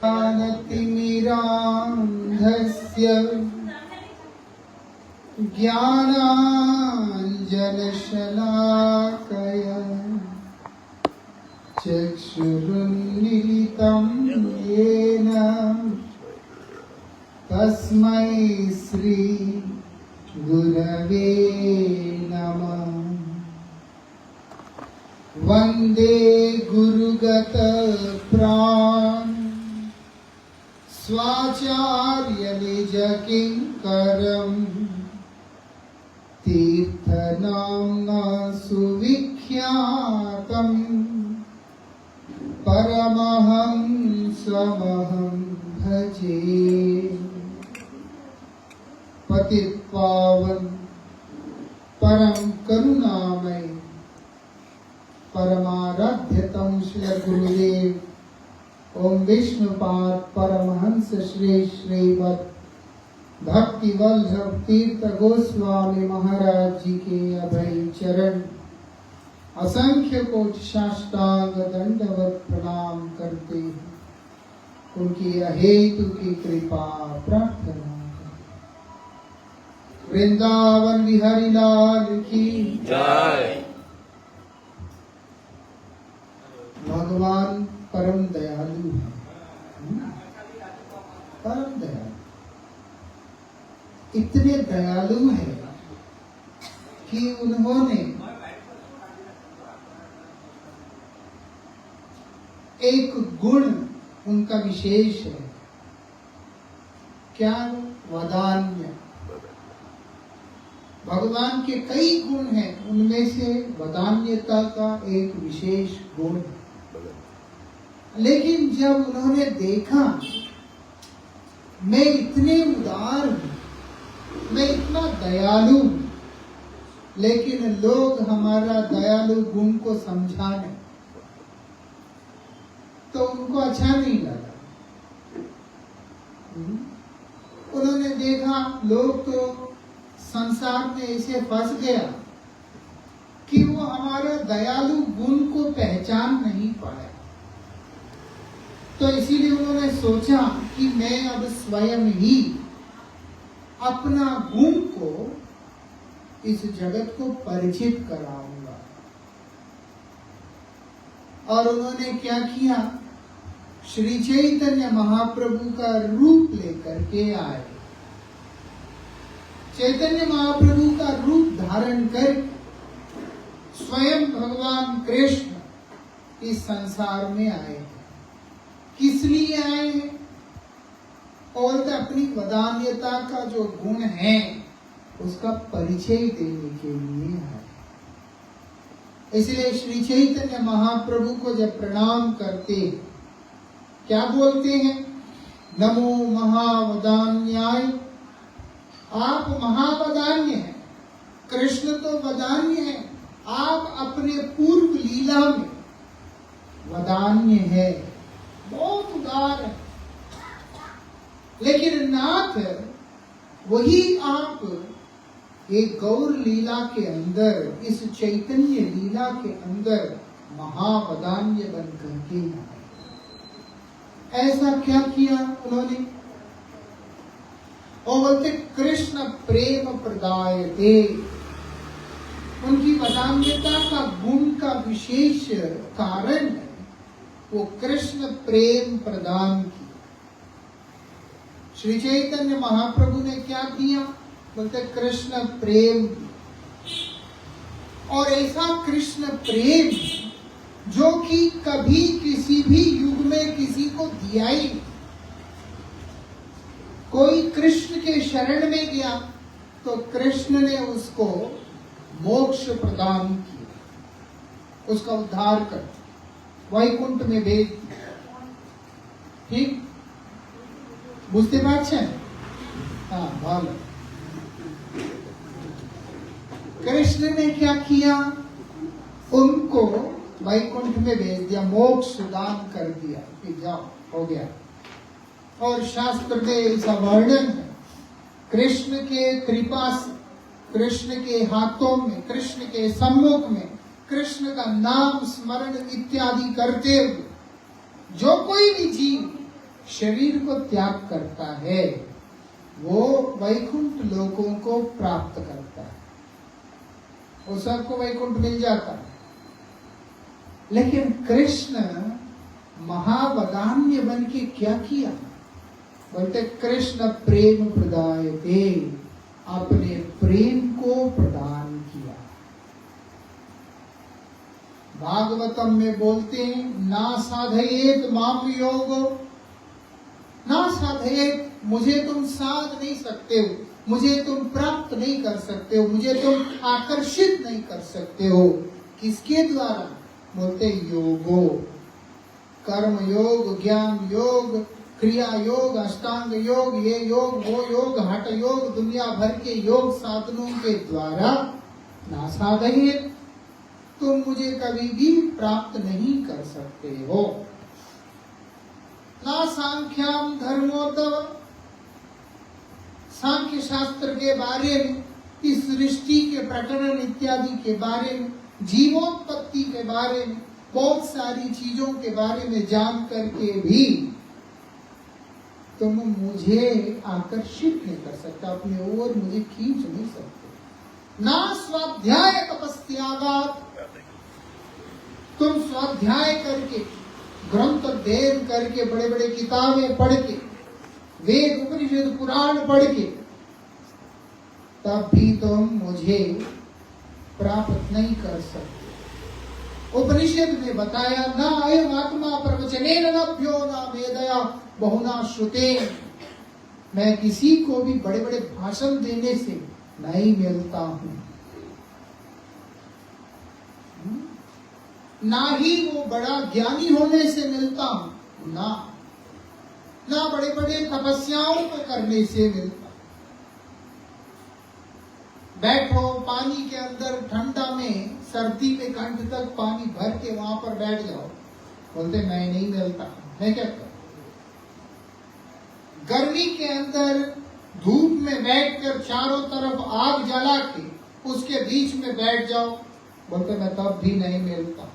ज्ञानतिमिरान्धस्य ज्ञानाञ्जनशलाकया चक्षुरुन्मीलितं येन तस्मै श्री गुरवे नमः। वन्दे गुरुगत प्राण स्वाचार्य निज किंकरं तीर्थनाम्ना सुविख्यातं परमहंसमहं भजे। पतित पावन परम करुणामय परमाराध्यतम श्री गुरुदेव ओम विष्णुपाद परमहंस श्री श्रीमद भक्ति वल्लभ तीर्थ गोस्वामी महाराज जी के अभय चरण असंख्य कोटि साष्टांग दंडवत प्रणाम करते हैं। उनकी अहेतु की कृपा प्रार्थना। वृंदावन बिहारी लाल की जय। भगवान परम दयालु है, परम दयालु। इतने दयालु हैं कि उन्होंने एक गुण उनका विशेष है। क्या? वदान्य। भगवान के कई गुण हैं, उनमें से वदान्यता का एक विशेष गुण है। लेकिन जब उन्होंने देखा मैं इतने उदार हूं, मैं इतना दयालु हूं, लेकिन लोग हमारा दयालु गुण को समझा नहीं, तो उनको अच्छा नहीं लगा। उन्होंने देखा लोग तो संसार में ऐसे फंस गया कि वो हमारा दयालु गुण को पहचान नहीं पाया। तो इसीलिए उन्होंने सोचा कि मैं अब स्वयं ही अपना गुण को इस जगत को परिचित कराऊंगा। और उन्होंने क्या किया? श्री चैतन्य महाप्रभु का रूप लेकर के आए। चैतन्य महाप्रभु का रूप धारण कर स्वयं भगवान कृष्ण इस संसार में आए। किस लिए आए हैं? और तो अपनी वदान्यता का जो गुण है उसका परिचय देने के लिए आए। इसलिए श्री चैतन्य महाप्रभु को जब प्रणाम करते क्या बोलते हैं? नमो महावदान्याय। आप महावदान्य हैं, कृष्ण तो वदान्य है। आप अपने पूर्व लीला में वदान्य है, बहुत उदार है। लेकिन नाथ वही आप एक गौर लीला के अंदर, इस चैतन्य लीला के अंदर महावदान्य बन करके आए। ऐसा क्या किया उन्होंने? और बोलते कृष्ण प्रेम प्रदायते। उनकी वदान्यता का गुण का विशेष कारण है वो कृष्ण प्रेम प्रदान की। श्री चैतन्य महाप्रभु ने क्या किया? बोलते कृष्ण प्रेम। और ऐसा कृष्ण प्रेम जो कि कभी किसी भी युग में किसी को दिया ही नहीं। कोई कृष्ण के शरण में गया तो कृष्ण ने उसको मोक्ष प्रदान किया, उसका उद्धार कर वैकुंठ में भेज दिया। ठीक বুঝতে পারছেন? हाँ भालो। कृष्ण ने क्या किया? उनको वैकुंठ में भेज दिया, मोक्ष दान कर दिया कि जाओ, हो गया। और शास्त्र में ऐसा वर्णन है, कृष्ण के कृपा से, कृष्ण के हाथों में, कृष्ण के सम्मुख में कृष्ण का नाम स्मरण इत्यादि करते हुए जो कोई भी जीव शरीर को त्याग करता है वो वैकुंठ लोकों को प्राप्त करता है, वो सबको वैकुंठ मिल जाता है। लेकिन कृष्ण महावदान्य बन के क्या किया? बोलते कृष्ण प्रेम प्रदायते, अपने प्रेम को प्रदान किया। भागवतम में बोलते हैं ना साधयेत माम योगो, ना साधयेत, मुझे तुम साध नहीं सकते हो, मुझे तुम प्राप्त नहीं कर सकते हो, मुझे तुम आकर्षित नहीं कर सकते हो। किसके द्वारा? बोलते योगो, कर्म योग, ज्ञान योग, क्रिया योग, अष्टांग योग, ये योग वो योग, हठ योग, दुनिया भर के योग साधनों के द्वारा ना साधयेत, तुम मुझे कभी भी प्राप्त नहीं कर सकते हो। ना सांख्याम धर्मोत्तव, सांख्य शास्त्र के बारे में, इस सृष्टि के प्रकरण इत्यादि के बारे में, जीवोत्पत्ति के बारे में, बहुत सारी चीजों के बारे में जान करके भी तुम मुझे आकर्षित नहीं कर सकता, अपने ओर मुझे खींच नहीं सकते। ना स्वाध्याय तपस्यागात, तुम स्वाध्याय करके, ग्रंथ अध्ययन करके, बड़े बड़े किताबें पढ़ के, वेद उपनिषद पुराण पढ़ के, तब भी तुम मुझे प्राप्त नहीं कर सकते। उपनिषद ने बताया न अयम आत्मा प्रवचनेन लभ्यो न वेदया बहुना श्रुते, मैं किसी को भी बड़े बड़े भाषण देने से नहीं मिलता हूं, ना ही वो बड़ा ज्ञानी होने से मिलता हूं, ना बड़े बड़े तपस्याओं को करने से मिलता। बैठो पानी के अंदर, ठंडा में, सर्दी में कंठ तक पानी भर के वहां पर बैठ जाओ, बोलते मैं नहीं मिलता, मैं क्या करूं? गर्मी के अंदर धूप में बैठकर चारों तरफ आग जला के उसके बीच में बैठ जाओ, बोलते मैं तब भी नहीं मिलता।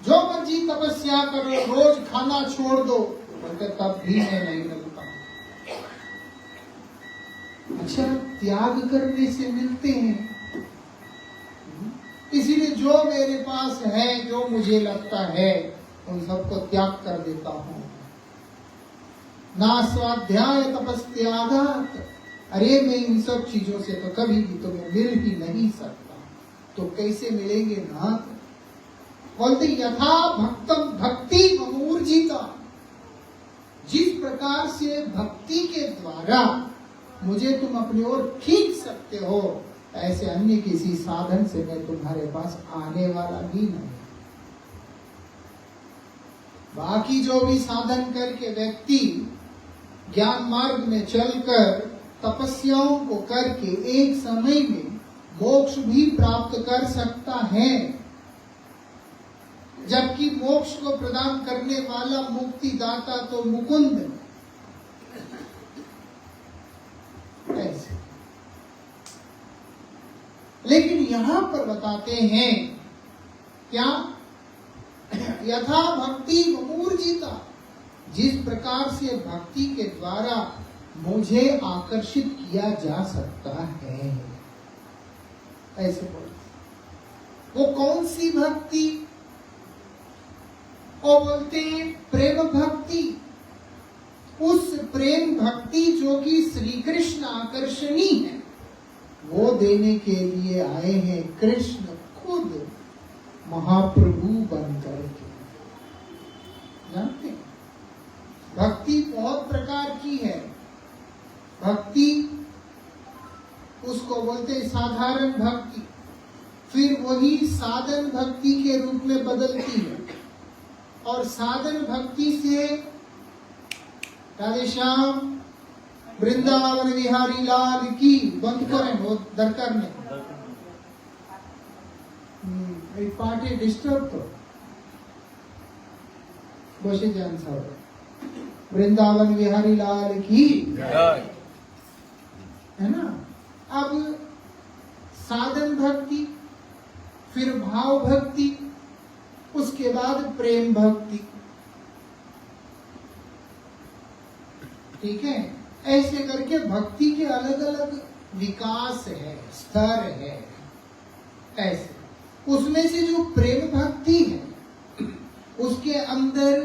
जो मर्जी तपस्या करो, रोज खाना छोड़ दो, बोलते तब भी मैं नहीं मिलता। अच्छा, त्याग करने से मिलते हैं। इसीलिए जो मेरे पास है, जो मुझे लगता है, उन सबको त्याग कर देता हूं। ना स्वाध्याय तपस्यागात, अरे मैं इन सब चीजों से तो कभी भी तुम्हें मिल ही नहीं सकता, तो कैसे मिलेंगे नाथ? बोलते यथा भक्तम भक्ति ममूर्जिता, जिस प्रकार से भक्ति के द्वारा मुझे तुम अपनी ओर खींच सकते हो, ऐसे अन्य किसी साधन से मैं तुम्हारे पास आने वाला भी नहीं। बाकी जो भी साधन करके व्यक्ति ज्ञान मार्ग में चलकर तपस्याओं को करके एक समय में मोक्ष भी प्राप्त कर सकता है, जबकि मोक्ष को प्रदान करने वाला मुक्तिदाता तो मुकुंद ऐसे। लेकिन यहां पर बताते हैं क्या? यथा भक्ति ममूर्जिता, जिस प्रकार से भक्ति के द्वारा मुझे आकर्षित किया जा सकता है, ऐसे बोलते। वो कौन सी भक्ति? वो बोलते हैं प्रेम भक्ति। उस प्रेम भक्ति जो कि श्री कृष्ण आकर्षणी है, वो देने के लिए आए हैं कृष्ण खुद महाप्रभु बनकर के। जानते हैं, भक्ति बहुत प्रकार की है। भक्ति उसको बोलते हैं साधारण भक्ति, फिर वही साधन भक्ति के रूप में बदलती है, और साधन भक्ति से राधेश्याम वृंदावन विहारी लाल की बंद करें, वो दरकार नहीं पार्टी डिस्टर्ब तो बसे जान साहब, वृंदावन विहारी लाल की है ना। अब साधन भक्ति, फिर भाव भक्ति, उसके बाद प्रेम भक्ति। ठीक है, ऐसे करके भक्ति के अलग अलग विकास है, स्तर है। ऐसे उसमें से जो प्रेम भक्ति है उसके अंदर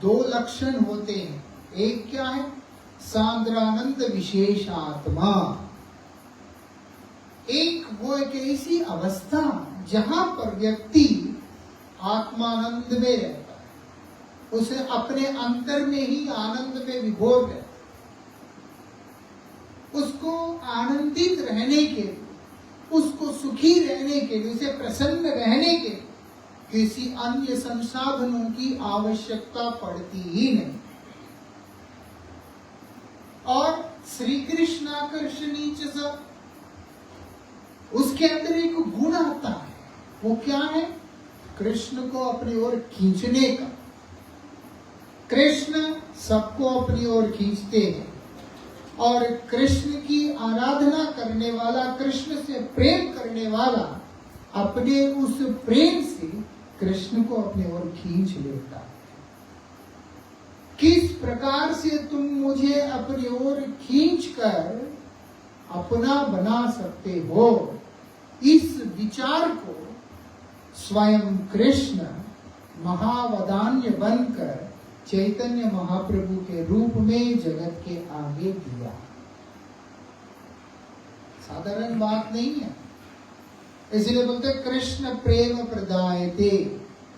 दो लक्षण होते हैं। एक क्या है? सांद्रानंद विशेष आत्मा। एक वो एक ऐसी अवस्था जहां पर व्यक्ति आत्मानंद में रहता है, उसे अपने अंतर में ही आनंद में विभोर रहता है। उसको आनंदित रहने के लिए, उसको सुखी रहने के लिए, उसे प्रसन्न रहने के लिए किसी अन्य संसाधनों की आवश्यकता पड़ती ही नहीं। और श्री कृष्णाकर्षणी च, उसके अंदर एक गुण आता है। वो क्या है? कृष्ण को अपनी ओर खींचने का। कृष्ण सबको अपनी ओर खींचते हैं और कृष्ण की आराधना करने वाला, कृष्ण से प्रेम करने वाला अपने उस प्रेम से कृष्ण को अपनी ओर खींच लेता है। किस प्रकार से तुम मुझे अपनी ओर खींचकर अपना बना सकते हो, इस विचार को स्वयं कृष्ण महावदान्य बनकर चैतन्य महाप्रभु के रूप में जगत के आगे दिया। साधारण बात नहीं है, इसलिए बोलते कृष्ण प्रेम प्रदायते।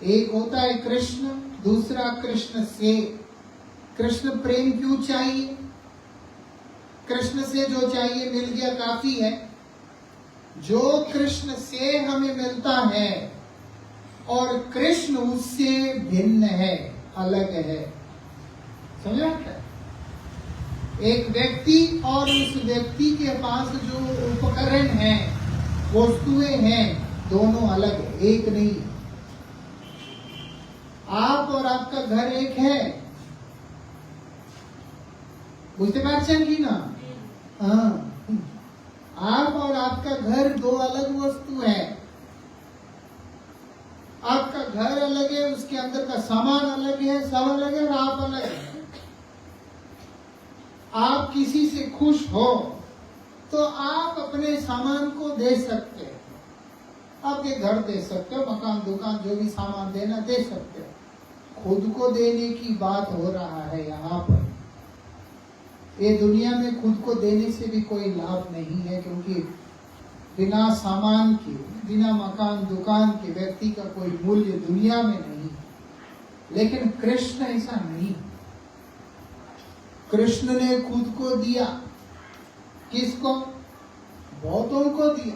एक होता है कृष्ण, दूसरा कृष्ण से। कृष्ण प्रेम क्यों चाहिए? कृष्ण से जो चाहिए मिल गया काफी है। जो कृष्ण से हमें मिलता है और कृष्ण उससे भिन्न है, अलग है। समझा? एक व्यक्ति और उस व्यक्ति के पास जो उपकरण है, वस्तुएं हैं, दोनों अलग है, एक नहीं। आप और आपका घर एक है, बुझते पारছেন কি ना? हाँ, आप और आपका घर दो अलग वस्तु है। आपका घर अलग है, उसके अंदर का सामान अलग है, सब अलग है और आप अलग है। आप किसी से खुश हो तो आप अपने सामान को दे सकते हो। आपके घर दे सकते हो, मकान दुकान जो भी सामान देना दे सकते हो। खुद को देने की बात हो रहा है यहाँ पर। ये दुनिया में खुद को देने से भी कोई लाभ नहीं है, क्योंकि बिना सामान के, बिना मकान दुकान के व्यक्ति का कोई मूल्य दुनिया में नहीं। लेकिन कृष्ण ऐसा नहीं। कृष्ण ने खुद को दिया। किसको? बहुतों को दिया।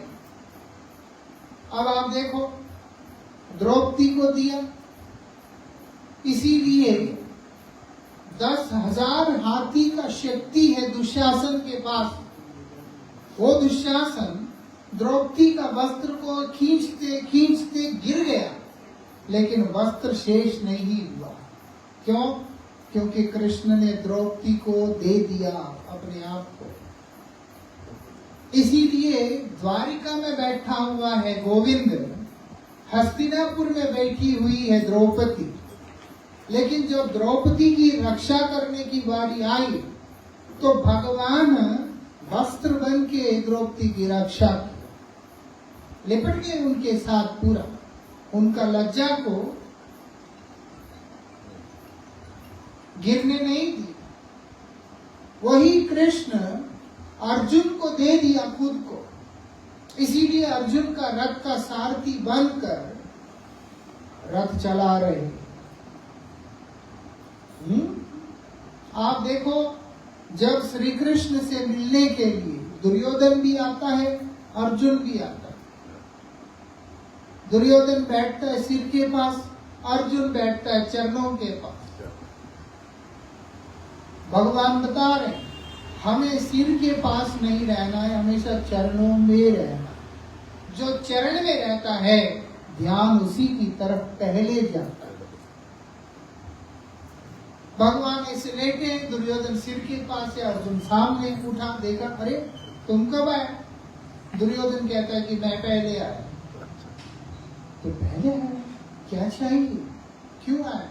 अब आप देखो, द्रौपदी को दिया, इसीलिए 10,000 हाथी का शक्ति है दुशासन के पास। वो दुशासन द्रौपदी का वस्त्र को खींचते खींचते गिर गया, लेकिन वस्त्र शेष नहीं हुआ। क्यों? क्योंकि कृष्ण ने द्रौपदी को दे दिया अपने आप को। इसीलिए द्वारिका में बैठा हुआ है गोविंद, हस्तिनापुर में बैठी हुई है द्रौपदी। लेकिन जब द्रौपदी की रक्षा करने की बारी आई तो भगवान वस्त्र बन के द्रौपदी की रक्षा की, लिपट गए उनके साथ पूरा, उनका लज्जा को गिरने नहीं दी। वही कृष्ण अर्जुन को दे दिया खुद को, इसीलिए अर्जुन का रथ का सारथी बनकर रथ चला रहे। आप देखो, जब श्री कृष्ण से मिलने के लिए दुर्योधन भी आता है, अर्जुन भी आता है। दुर्योधन बैठता है सिर के पास, अर्जुन बैठता है चरणों के पास। भगवान बता रहे हमें सिर के पास नहीं रहना है, हमेशा चरणों में रहना। जो चरण में रहता है ध्यान उसी की तरफ पहले जाता है। भगवान ऐसे लेटे, दुर्योधन सिर के पास है, अर्जुन सामने उठा, देखा, अरे तुम कब आए? दुर्योधन कहता है कि मैं पहले आया। तो पहले आया, क्या चाहिए, क्यों आया?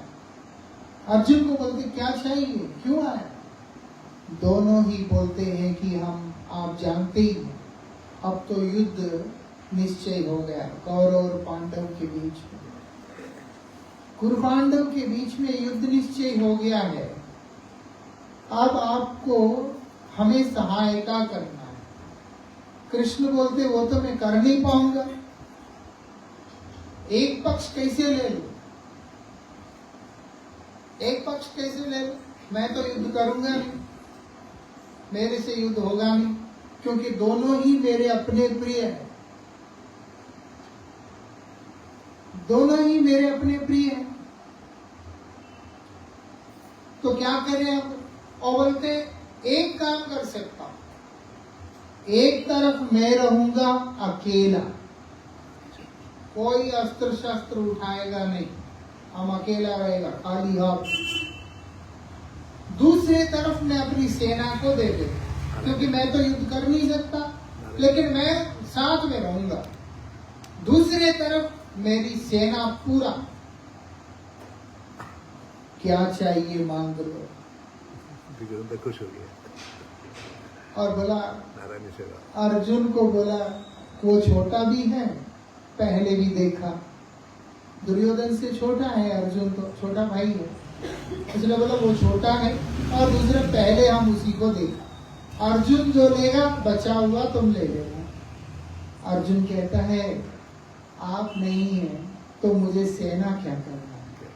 अर्जुन को बोलते क्या चाहिए, क्यों आया? दोनों ही बोलते हैं कि हम, आप जानते ही हैं, अब तो युद्ध निश्चय हो गया कौरव और पांडव के बीच में। कुरु पांडव के बीच में युद्ध निश्चय हो गया है। अब आपको हमें सहायता करना है। कृष्ण बोलते वो तो मैं कर नहीं पाऊंगा, एक पक्ष कैसे ले लूं, एक पक्ष कैसे ले लूं, मैं तो युद्ध करूंगा नहीं, मेरे से युद्ध होगा नहीं, क्योंकि दोनों ही मेरे अपने प्रिय हैं, दोनों ही मेरे अपने प्रिय हैं। तो क्या करें अब? और बोलते एक काम कर सकता हूं, एक तरफ मैं रहूंगा अकेला, कोई अस्त्र शस्त्र उठाएगा नहीं, हम अकेला रहेगा खाली हाथ। दूसरे तरफ मैं अपनी सेना को दे देगा, क्योंकि मैं तो युद्ध कर नहीं सकता, लेकिन मैं साथ में रहूंगा। दूसरे तरफ मेरी सेना पूरा, क्या चाहिए मांग लो। खुश हो गया और बोला, अर्जुन को बोला वो छोटा भी है, पहले भी देखा, दुर्योधन से छोटा है अर्जुन, तो छोटा भाई है, इसलिए बोला वो छोटा है, और दूसरा पहले हम उसी को देखा, अर्जुन जो लेगा बचा हुआ तुम ले लेना। अर्जुन कहता है आप नहीं है तो मुझे सेना क्या करना है,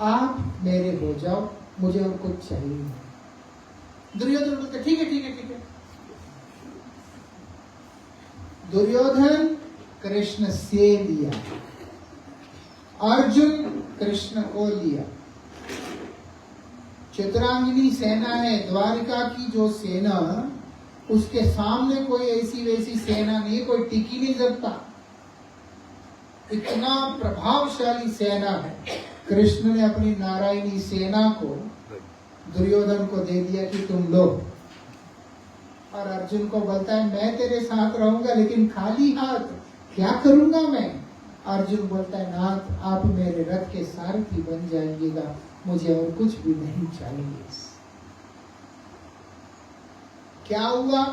आप मेरे हो जाओ, मुझे और कुछ चाहिए नहीं। दुर्योधन बोलते ठीक है ठीक है ठीक है। दुर्योधन कृष्ण से लिया, अर्जुन कृष्ण को लिया। चित्रांगिनी सेना है द्वारिका की, जो सेना, उसके सामने कोई ऐसी वैसी सेना नहीं, कोई टिकी नहीं सकता, इतना प्रभावशाली सेना है। कृष्ण ने अपनी नारायणी सेना को दुर्योधन को दे दिया कि तुम लो, और अर्जुन को बोलता है मैं तेरे साथ रहूंगा, लेकिन खाली हाथ क्या करूंगा मैं। अर्जुन बोलता है नाथ आप मेरे रथ के सारथी बन जाइएगा, मुझे और कुछ भी नहीं चाहिए। क्या हुआ?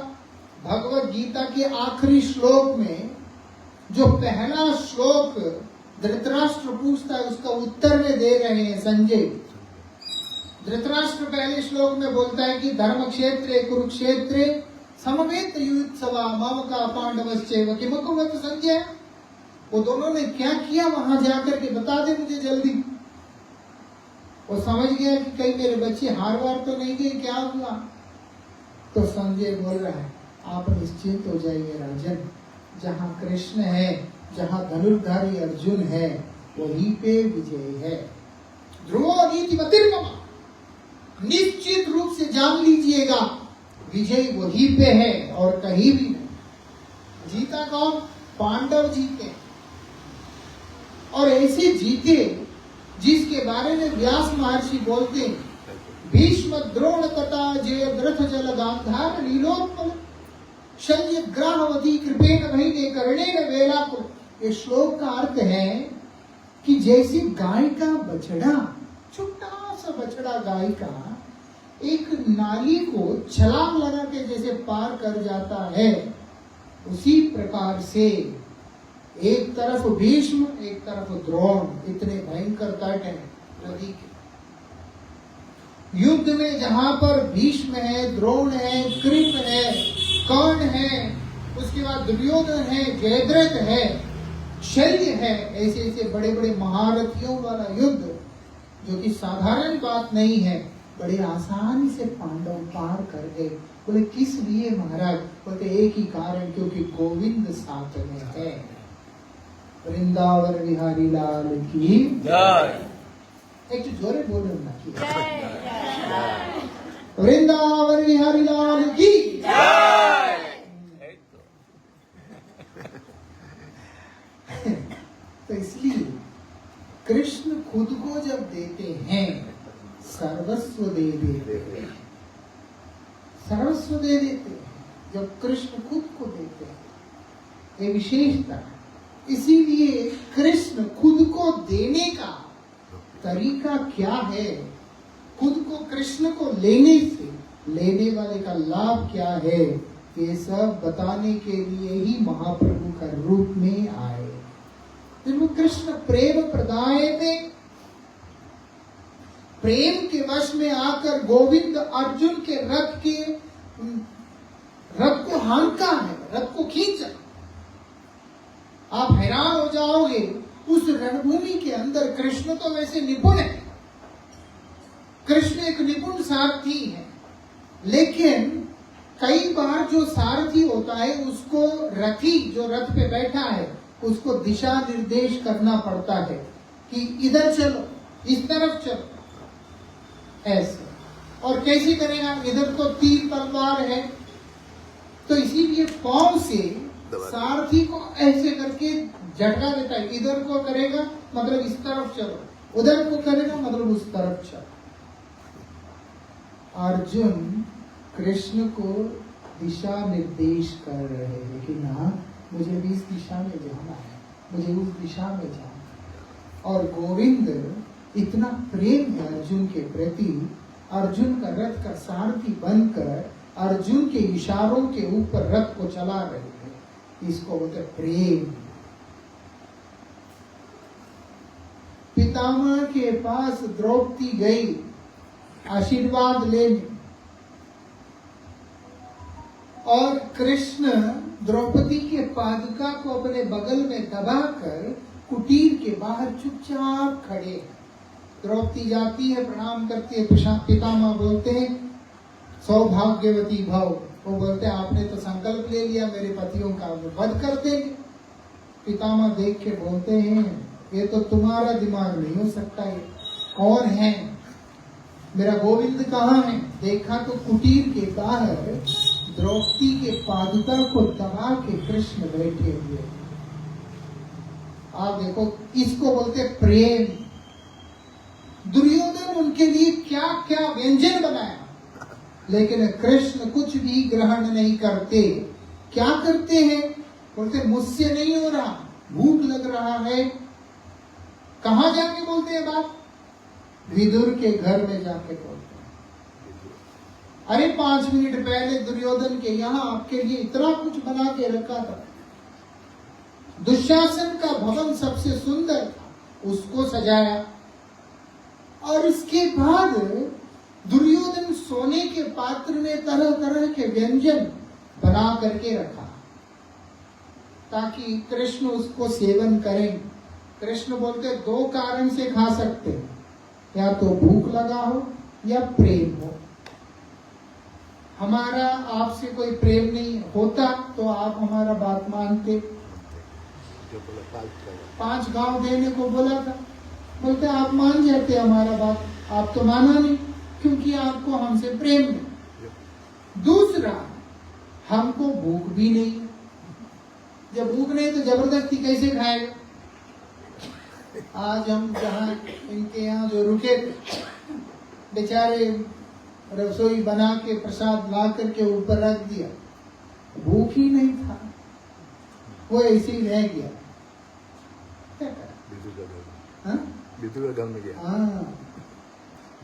भगवत गीता के आखिरी श्लोक में जो पहला श्लोक धृतराष्ट्र पूछता है, उसका उत्तर में दे रहे हैं संजय। धृतराष्ट्र पहले श्लोक में बोलता है कि धर्म क्षेत्रे कुरुक्षेत्रे समवेत युत्सवा मम का पांडवश्चैव किम कुर्वत संजय। वो दोनों ने क्या किया वहां जाकर के बता दे मुझे जल्दी। वो समझ गया कि कहीं मेरे बच्चे हार वार तो नहीं गए, क्या हुआ। तो संजय बोल रहा है आप निश्चिंत हो जाइए राजन, जहाँ कृष्ण है, जहाँ धनुर्धारी अर्जुन है, वहीं पे विजय है। ध्रुवो नीतिमतिर्मम, निश्चित रूप से जान लीजिएगा विजय वहीं पे है और कहीं भी नहीं। जीता कौन? पांडव जीते, और ऐसे जीते जिसके बारे में व्यास महर्षि बोलते हैं भीष्म द्रोण तथा जयद्रथ जल गांधार नीलोत्पल शल्य ग्राहवती कृपेण भैने कर्णेन वेलाकुल। ये श्लोक का अर्थ है कि जैसे गाय का बछड़ा, छोटा सा बछड़ा गाय का, एक नाली को छलांग लगा के जैसे पार कर जाता है, उसी प्रकार से एक तरफ भीष्म एक तरफ द्रोण, इतने भयंकर तट है नदी के। युद्ध में जहां पर भीष्म है, द्रोण है, कृप है, कर्ण है, उसके बाद दुर्योधन है, जयद्रथ है, शल्य है, ऐसे ऐसे बड़े बड़े महारथियों वाला युद्ध, जो कि साधारण बात नहीं है, बड़े आसानी से पांडव पार कर गए। बोले किस लिए महाराज? बोलते एक ही कारण, क्योंकि गोविंद साथ में है। वृंदावन बिहारी लाल की जय। एक जो जोरे बोलो ना की वृंदावन बिहारी लाल की जय। तो इसलिए कृष्ण खुद को जब देते हैं, सर्वस्व दे देते हैं, सर्वस्व दे देते हैं। जब कृष्ण खुद को देते हैं, ये विशेषता है। इसीलिए कृष्ण खुद को देने का तरीका क्या है, खुद को कृष्ण को लेने से लेने वाले का लाभ क्या है, ये सब बताने के लिए ही महाप्रभु का रूप में आए। तो कृष्ण प्रेम प्रदाय में, प्रेम के वश में आकर गोविंद अर्जुन के रथ को हांका है, रथ को खींचा। आप हैरान हो जाओगे, उस रणभूमि के अंदर कृष्ण तो वैसे निपुण है, कृष्ण एक निपुण सारथी है, लेकिन कई बार जो सारथी होता है उसको रथी जो रथ पे बैठा है उसको दिशा निर्देश करना पड़ता है कि इधर चलो, इस तरफ चलो, ऐसे। और कैसे करेगा, इधर तो तीर तलवार है, तो इसीलिए पांव से सारथी को ऐसे करके झटका देता है। इधर को करेगा मतलब इस तरफ चलो, उधर को करेगा मतलब उस तरफ चलो। अर्जुन कृष्ण को दिशा निर्देश कर रहे हैं कि ना, मुझे भी इस दिशा में जाना है, मुझे उस दिशा में जाना है। और गोविंद इतना प्रेम है अर्जुन के प्रति, अर्जुन का रथ का सारथी बनकर अर्जुन के इशारों के ऊपर रथ को चला रहे हैं। इसको बोलते प्रेम। पितामह के पास द्रौपदी गई आशीर्वाद लेने, और कृष्ण द्रौपदी के पादुका को अपने बगल में दबाकर कुटीर के बाहर चुपचाप खड़े। द्रौपदी जाती है, प्रणाम करती है, पितामह बोलते हैं सौभाग्यवती भव। वो बोलते हैं आपने तो संकल्प ले लिया मेरे पतियों का वध कर देंगे। पितामह देख के बोलते हैं ये तो तुम्हारा दिमाग नहीं हो सकता, ये कौन है, मेरा गोविंद कहाँ है? देखा तो कुटीर के बाहर द्रौपदी के पादुका को दबा के कृष्ण बैठे हुए। आप देखो, इसको बोलते प्रेम। दुर्योधन उनके लिए क्या क्या व्यंजन बनाया, लेकिन कृष्ण कुछ भी ग्रहण नहीं करते। क्या करते हैं? बोलते मुझसे नहीं हो रहा, भूख लग रहा है। कहाँ जाके बोलते हैं बात? विदुर के घर में जाके बोलते हैं। अरे 5 मिनट पहले दुर्योधन के यहाँ आपके लिए इतना कुछ बना के रखा था। दुशासन का भवन सबसे सुंदर था, उसको सजाया। और इसके बाद दुर्योधन सोने के पात्र में तरह तरह के व्यंजन बना करके रखा ताकि कृष्ण उसको सेवन करें। कृष्ण बोलते 2 कारण से खा सकते हैं, या तो भूख लगा हो या प्रेम हो। हमारा आपसे कोई प्रेम नहीं होता तो आप हमारा बात मानते। 5 गांव देने को बोला था, बोलते आप मान जाते हमारा बात, आप तो माना नहीं क्योंकि आपको हमसे प्रेम नहीं। दूसरा, हमको भूख भी नहीं। जब भूख नहीं तो जबरदस्ती कैसे खाएगा? आज हम जहाँ इनके यहाँ जो रुके थे, बेचारे रसोई बना के प्रसाद ला करके ऊपर रख दिया, भूख ही नहीं था, वो ऐसे ही रह गया। विदुर का घर में गया। हाँ,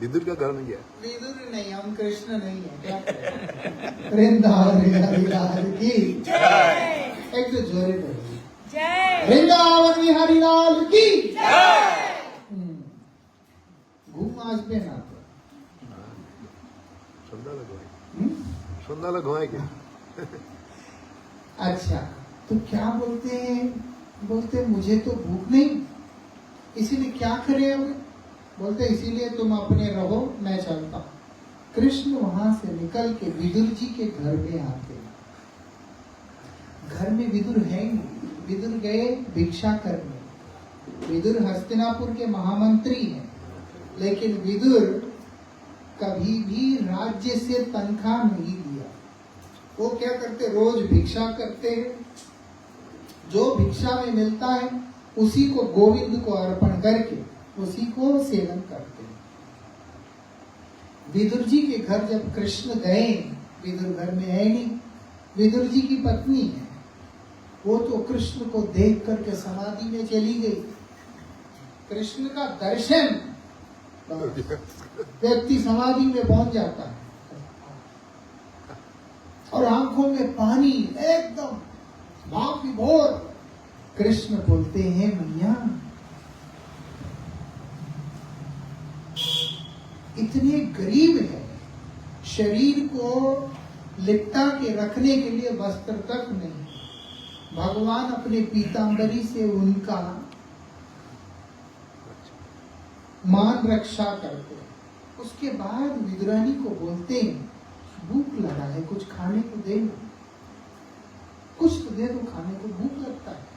विदुर का घर में गया। विदुर नहीं, हम कृष्ण नहीं है, क्या करें? वृंदावन बिहारी लाल की जय। एक तो जोरे पड़ी जय। वृंदावन बिहारी लाल की जय। घूम आज पे ना तो सुंदर घुमाए क्या? अच्छा, तो क्या बोलते हैं? बोलते मुझे तो भूख नहीं, इसीलिए क्या करें अब? बोलते इसीलिए तुम अपने रहो, मैं चलता हूँ। कृष्ण वहां से निकल के विदुर जी के घर में आते। घर में विदुर है नहीं, विदुर गए भिक्षा करने। विदुर हस्तिनापुर के महामंत्री हैं, लेकिन विदुर कभी भी राज्य से तनख्वाह नहीं लिया। वो क्या करते? रोज भिक्षा करते हैं, जो भिक्षा में मिलता है उसी को गोविंद को अर्पण करके उसी को सेवन करते हैं। विदुर जी के घर जब कृष्ण गए, विदुर घर में है नहीं, विदुर जी की पत्नी है, वो तो कृष्ण को देख करके समाधि में चली गई। कृष्ण का दर्शन, व्यक्ति समाधि में पहुंच जाता है। और आंखों में पानी एकदम भाव विभोर। कृष्ण बोलते हैं मैया इतने गरीब है, शरीर को लिपटा के रखने के लिए वस्त्र तक नहीं, भगवान अपने पीतांबरी से उनका मान रक्षा करते हैं। उसके बाद विदुरानी को बोलते हैं भूख लगा है, कुछ खाने को दे दो, कुछ तो दे दो खाने को, भूख लगता है।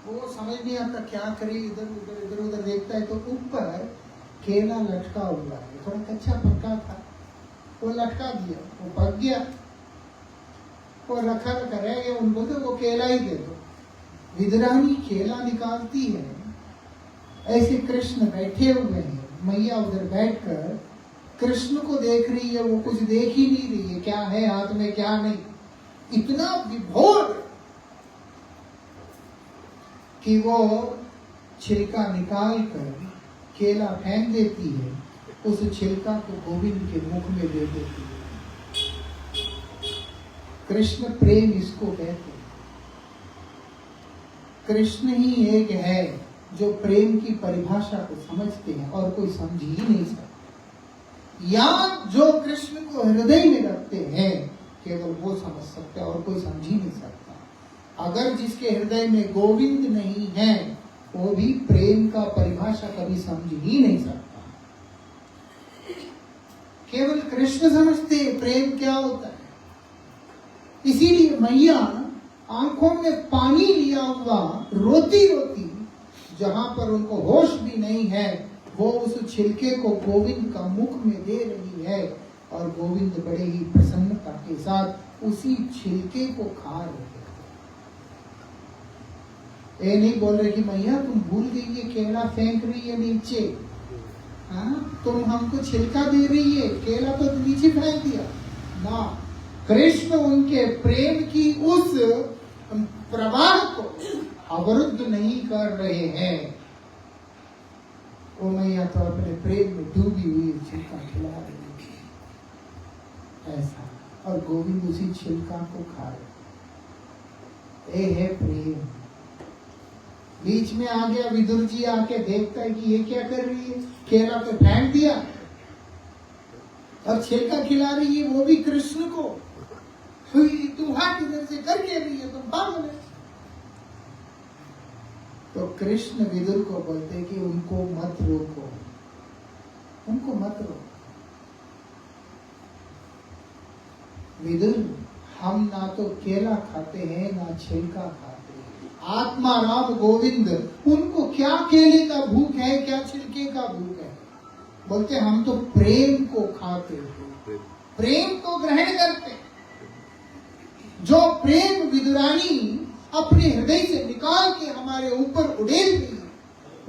वो समझ नहीं आता क्या करे, इधर उधर देखता है तो ऊपर केला लटका हुआ है, थोड़ा कच्चा पक्का था, वो लटका दिया, वो पक गया, वो रखा रह गया। उनको तो वो केला ही दे दो। विदुरानी केला निकालती है, ऐसे कृष्ण बैठे हुए हैं, मैया उधर बैठकर कृष्ण को देख रही है, वो कुछ देख ही नहीं रही है, क्या है हाथ में क्या नहीं, इतना विभोर कि वो छिलका निकाल कर केला फेंक देती है, उस छिलका को गोविंद के मुख में दे देती है। कृष्ण प्रेम इसको कहते हैं। कृष्ण ही एक है जो प्रेम की परिभाषा को समझते हैं और कोई समझ ही नहीं सकता, या जो कृष्ण को हृदय में रखते हैं केवल वो समझ सकते हैं और कोई समझ ही नहीं सकता। अगर जिसके हृदय में गोविंद नहीं है वो भी प्रेम का परिभाषा कभी समझ ही नहीं सकता। केवल कृष्ण समझते हैं प्रेम क्या होता है। इसीलिए मैया आंखों में पानी लिया हुआ रोती रोती, जहां पर उनको होश भी नहीं है, वो उस छिलके को गोविंद का मुख में दे रही है और गोविंद बड़े ही प्रसन्नता के साथ उसी छिलके को खा रहे हैं। ये नहीं बोल रहे कि मैया तुम भूल गई है, केला फेंक रही है नीचे, हाँ तुम हमको छिलका दे रही है, केला तो नीचे फेंक दिया ना। कृष्ण उनके प्रेम की उस प्रवाह को अवरुद्ध नहीं कर रहे हैं। वो मैया तो अपने प्रेम में डूबी हुई छिलका खिला रही है ऐसा, और गोविंद उसी छिलका को खा रहे। ये है प्रेम। बीच में आ गया विदुर जी, आके देखता है कि ये क्या कर रही है, केला तो फेंक दिया और छिलका खिला रही है, वो भी कृष्ण को। तू हाथ इधर से करके रही है, तुम पागल है। तो कृष्ण विदुर को बोलते कि उनको मत रोको, उनको मत रोको। विदुर, हम ना तो केला खाते हैं ना छिलका खाते हैं, आत्मा राम गोविंद, उनको क्या केले का भूख है, क्या छिलके का भूख है। बोलते हम तो प्रेम को खाते हैं, प्रेम को ग्रहण करते हैं। जो प्रेम विदुरानी अपने हृदय से निकाल के हमारे ऊपर उड़ेल रही है,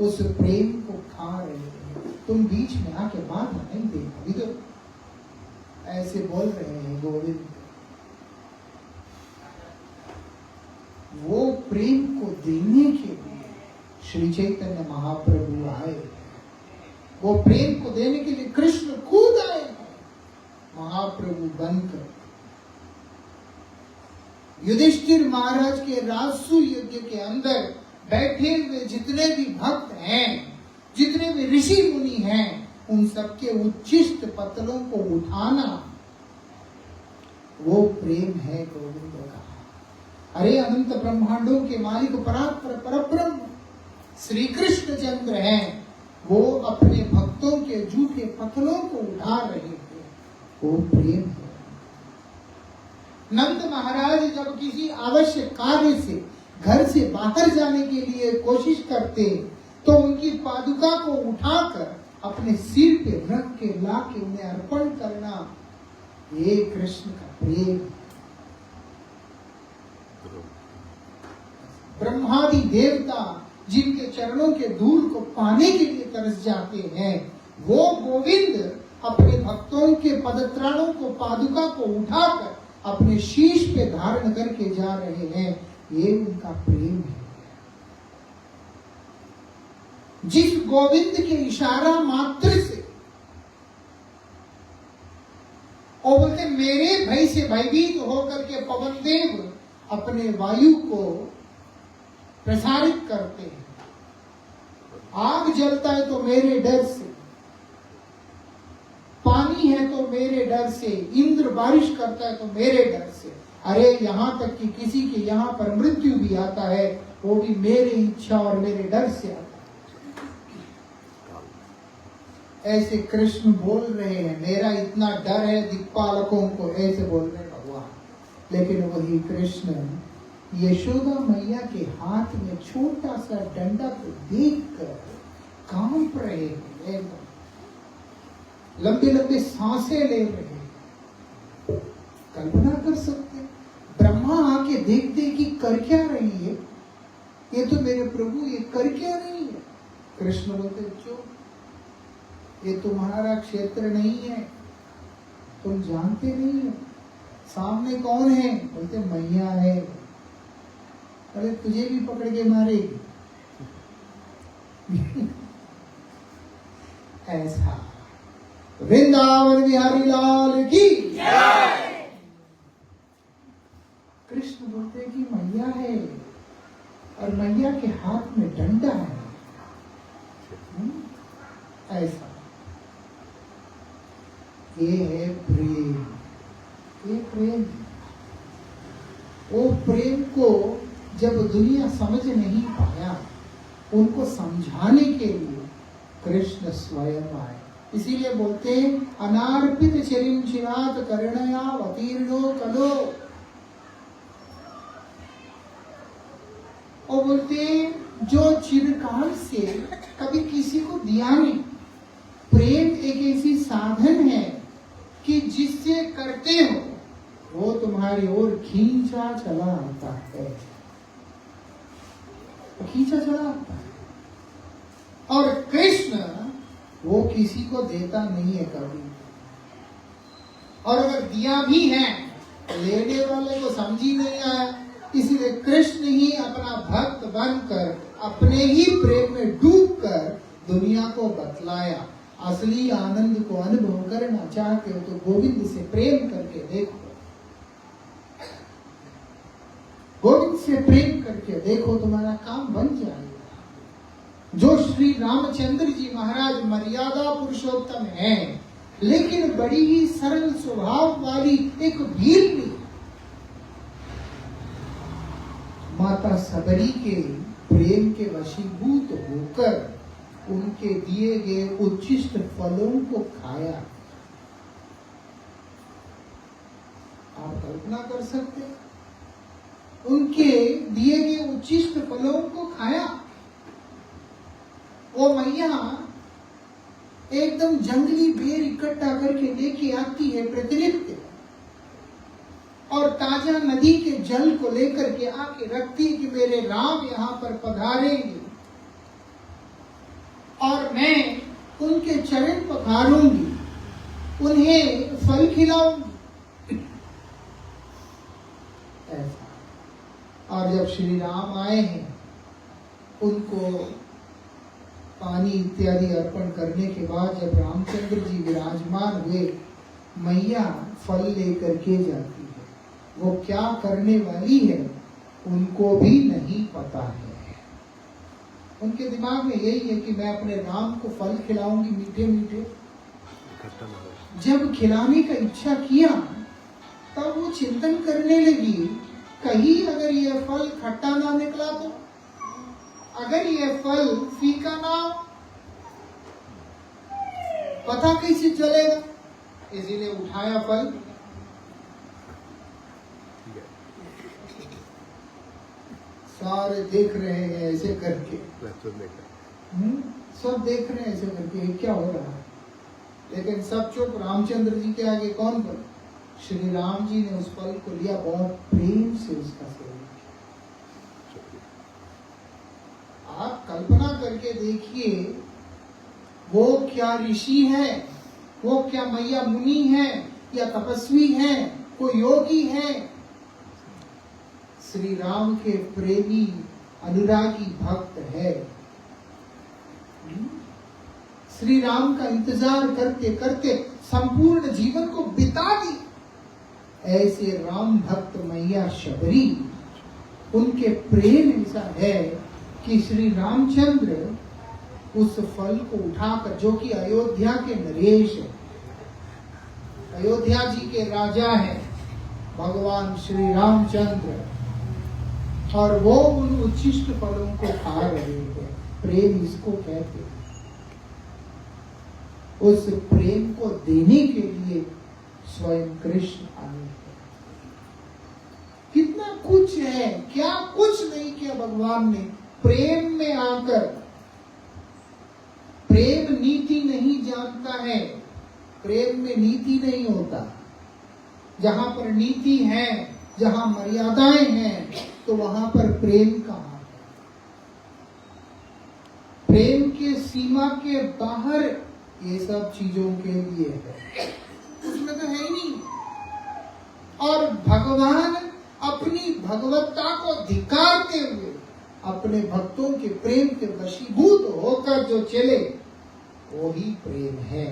उस प्रेम को खा रहे हैं। तुम बीच में आके बात नहीं देना विदुर, ऐसे बोल रहे हैं गोविंद। वो प्रेम को देने के लिए श्री चैतन्य महाप्रभु आए, वो प्रेम को देने के लिए कृष्ण खुद आए महाप्रभु बनकर। युधिष्ठिर महाराज के राजसू यज्ञ के अंदर बैठे हुए जितने भी भक्त हैं, जितने भी ऋषि मुनि हैं, उन सबके उच्छिष्ट पत्तलों को उठाना वो प्रेम है गोविंद का। अरे अनंत ब्रह्मांडों के मालिक परब्रह्म श्री कृष्ण चंद्र हैं, वो अपने भक्तों के जूठे पत्तलों को उठा रहे थे, वो प्रेम है। नंद महाराज जब किसी आवश्यक कार्य से घर से बाहर जाने के लिए कोशिश करते तो उनकी पादुका को उठाकर अपने सिर पे रख के ला के उन्हें अर्पण करना, ये कृष्ण का प्रेम। ब्रह्मादि देवता जिनके चरणों के धूल को पाने के लिए तरस जाते हैं, वो गोविंद अपने भक्तों के पदत्राणों को, पादुका को उठाकर अपने शीश पे धारण करके जा रहे हैं, ये उनका प्रेम है। जिस गोविंद के इशारा मात्र से और बोलते मेरे भय से भयभीत होकर के पवन देव अपने वायु को प्रसारित करते हैं। आग जलता है तो मेरे डर से, पानी है तो मेरे डर से, इंद्र बारिश करता है तो मेरे डर से, अरे यहां तक कि किसी के यहां पर मृत्यु भी आता है वो भी मेरी इच्छा और मेरे डर से आता है। ऐसे कृष्ण बोल रहे हैं, मेरा इतना डर है दिक्पालकों को, ऐसे बोल रहे भगवान। लेकिन वही कृष्ण यशोदा मैया के हाथ में छोटा सा डंडा को देखकर कांप रहे हैं, एकदम लंबे लंबे सांसें ले रहे हैं। कल्पना कर सकते हैं ब्रह्मा आके देखते कि कर क्या रही है, ये तो मेरे प्रभु ये कर क्या रही है। कृष्ण बोलते जो ये तुम्हारा क्षेत्र नहीं है, तुम जानते नहीं हो सामने कौन है। बोलते मैया है। अरे तुझे भी पकड़ के मारेगी। ऐसा वृंदावन बिहारी लाल की कृष्ण बोलते कि मैया है और मैया के हाथ में डंडा है। ऐसा ये है प्रेम, ये प्रेम। वो प्रेम को जब दुनिया समझ नहीं पाया, उनको समझाने के लिए कृष्ण स्वयं आए। इसीलिए बोलते हैं अनार्पित चिरिम चिरात करुणया अवतीर्णो कलो। और बोलते जो चिरकाल से कभी किसी को दिया नहीं। प्रेम एक ऐसी साधन है कि जिससे करते हो वो तुम्हारी ओर खींचा चला आता है, खींचा चला आता है। और कृष्ण वो किसी को देता नहीं है कभी, और अगर दिया भी है लेने वाले को समझ ही नहीं आया। इसलिए कृष्ण ही अपना भक्त बनकर अपने ही प्रेम में डूबकर दुनिया को बतलाया। असली आनंद को अनुभव करना चाहते हो तो गोविंद से प्रेम करके देखो, गोविंद से प्रेम करके देखो, तुम्हारा काम बन जाएगा। जो श्री रामचंद्र जी महाराज मर्यादा पुरुषोत्तम हैं, लेकिन बड़ी ही सरल स्वभाव वाली एक भीलनी माता सबरी के प्रेम के वशीभूत होकर उनके दिए गए उच्छिष्ट फलों को खाया। आप कल्पना कर सकते हैं, उनके दिए गए उच्छिष्ट फलों को खाया। वो मैया एकदम जंगली बेर इकट्ठा करके लेके आती है प्रतिनित्य, और ताजा नदी के जल को लेकर के आके रखती कि मेरे राम यहाँ पर पधारेंगे और मैं उनके चरण पखारूंगी, उन्हें फल खिलाऊंगी। ऐसा। और जब श्री राम आए हैं, उनको पानी इत्यादि अर्पण करने के बाद जब रामचंद्र जी विराजमान हुए, मैया फल लेकर के जाती है। वो क्या करने वाली है उनको भी नहीं पता है। उनके दिमाग में यही है कि मैं अपने राम को फल खिलाऊंगी मीठे मीठे। जब खिलाने का इच्छा किया तब वो चिंतन करने लगी, कहीं अगर ये फल खट्टा ना निकला तो, अगर ये फल फीका ना हो, पता कैसे चलेगा। इसीलिए उठाया फल, सारे देख रहे हैं ऐसे करके, सब देख रहे हैं ऐसे करके क्या हो रहा है, लेकिन सब चुप। रामचंद्र जी के आगे कौन बोले। श्री राम जी ने उस फल को लिया, बहुत प्रेम से उसका सेवन किया। आप कल्पना करके देखिए, वो क्या ऋषि है, वो क्या मैया मुनि है या तपस्वी है, कोई योगी है, श्री राम के प्रेमी अनुरागी भक्त है। श्री राम का इंतजार करते करते संपूर्ण जीवन को बिता दी। ऐसे राम भक्त मैया शबरी, उनके प्रेम ऐसा है कि श्री रामचंद्र उस फल को उठाकर, जो कि अयोध्या के नरेश है, अयोध्या जी के राजा है भगवान श्री रामचंद्र, और वो उन उच्छिष्ट फलों को खा रहे हैं। प्रेम इसको कहते हैं। उस प्रेम को देने के लिए स्वयं कृष्ण आए। कितना कुछ है, क्या कुछ नहीं किया भगवान ने प्रेम में आकर। प्रेम नीति नहीं जानता है, प्रेम में नीति नहीं होता। जहां पर नीति है, जहां मर्यादाएं हैं, तो वहां पर प्रेम कहां है? प्रेम के सीमा के बाहर ये सब चीजों के लिए है, उसमें तो है ही नहीं। और भगवान अपनी भगवत्ता को धिक्कारते हुए अपने भक्तों के प्रेम के वशीभूत होकर जो चले, वो ही प्रेम है।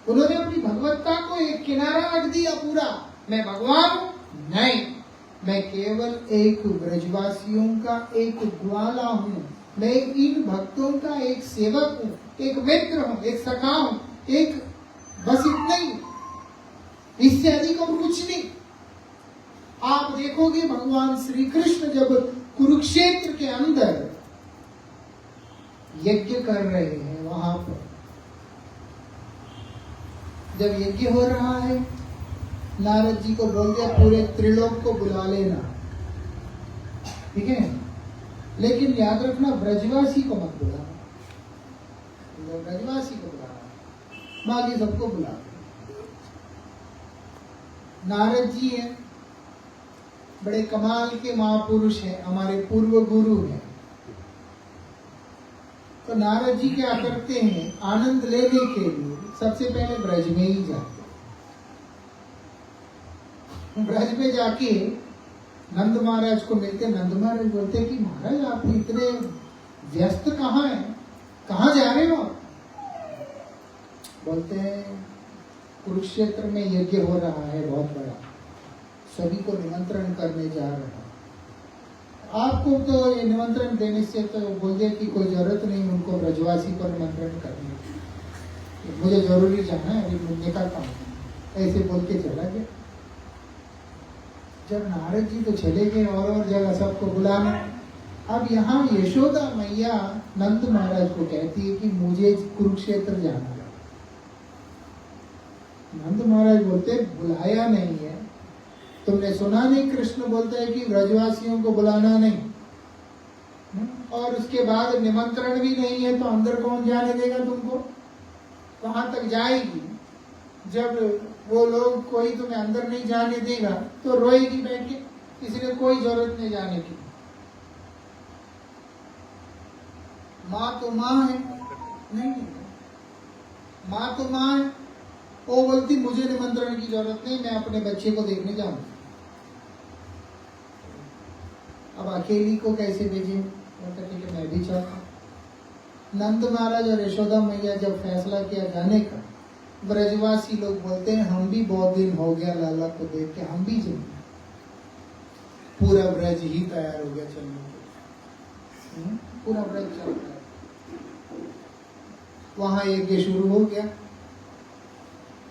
उन्होंने अपनी भगवत्ता को एक किनारा रख दिया पूरा। मैं भगवान हूं? नहीं, मैं केवल एक ब्रजवासियों का एक ग्वाला हूं। मैं इन भक्तों का एक सेवक हूं, एक मित्र हूं, एक सखा हूं, एक बस इतना ही, इससे अधिक और कुछ नहीं। आप देखोगे भगवान श्री कृष्ण जब कुरुक्षेत्र के अंदर यज्ञ कर रहे हैं, वहां पर जब यज्ञ हो रहा है, नारद जी को बोल दिया पूरे त्रिलोक को बुला लेना, ठीक है, लेकिन याद रखना ब्रजवासी को मत बुलाना। ब्रजवासी को बुलाना, बाकी सबको बुला। नारद जी हैं, बड़े कमाल के महापुरुष हैं, हमारे पूर्व गुरु हैं। तो नारद जी क्या करते हैं, आनंद लेने के लिए सबसे पहले ब्रज में ही जाते। ब्रज में जाके नंद महाराज को मिलते। नंद महाराज बोलते कि महाराज आप इतने व्यस्त कहाँ हैं, कहाँ जा रहे हो? बोलते हैं कुरुक्षेत्र में यज्ञ हो रहा है बहुत बड़ा, सभी को निमंत्रण करने जा रहा है। आपको तो ये निमंत्रण देने से तो बोल दिया कि कोई जरूरत नहीं उनको ब्रजवासी को निमंत्रण करने की, मुझे जरूरी जाना है, अभी निकलता हूँ, ऐसे बोल के चला गया। जब नारद जी तो चले गए और जगह सबको बुलाने, अब यहाँ यशोदा मैया नंद महाराज को कहती है कि मुझे कुरुक्षेत्र जाना है। नंद महाराज बोलते बुलाया नहीं है, तुमने सुना नहीं कृष्ण बोलते हैं कि ब्रजवासियों को बुलाना नहीं, और उसके बाद निमंत्रण भी नहीं है, तो अंदर कौन जाने देगा तुमको? कहाँ तक जाएगी? जब वो लोग कोई तुम्हें अंदर नहीं जाने देगा तो रोएगी बैठ के, इसलिए कोई जरूरत नहीं जाने की। माँ तो माँ है, नहीं माँ तो माँ है, वो बोलती मुझे निमंत्रण की जरूरत नहीं, मैं अपने बच्चे को देखने जाऊंगी। अब अकेली को कैसे भेजे? बोलता ठीक है मैं भी चाहता हूँ। नंद महाराज और यशोदा मैया जब फैसला किया जाने का, ब्रजवासी लोग बोलते हैं हम भी बहुत दिन हो गया लाला को देख के, हम भी चलेंगे। पूरा ब्रज ही तैयार हो गया चलने के, पूरा ब्रज चल रहा है। वहां यज्ञ शुरू हो गया,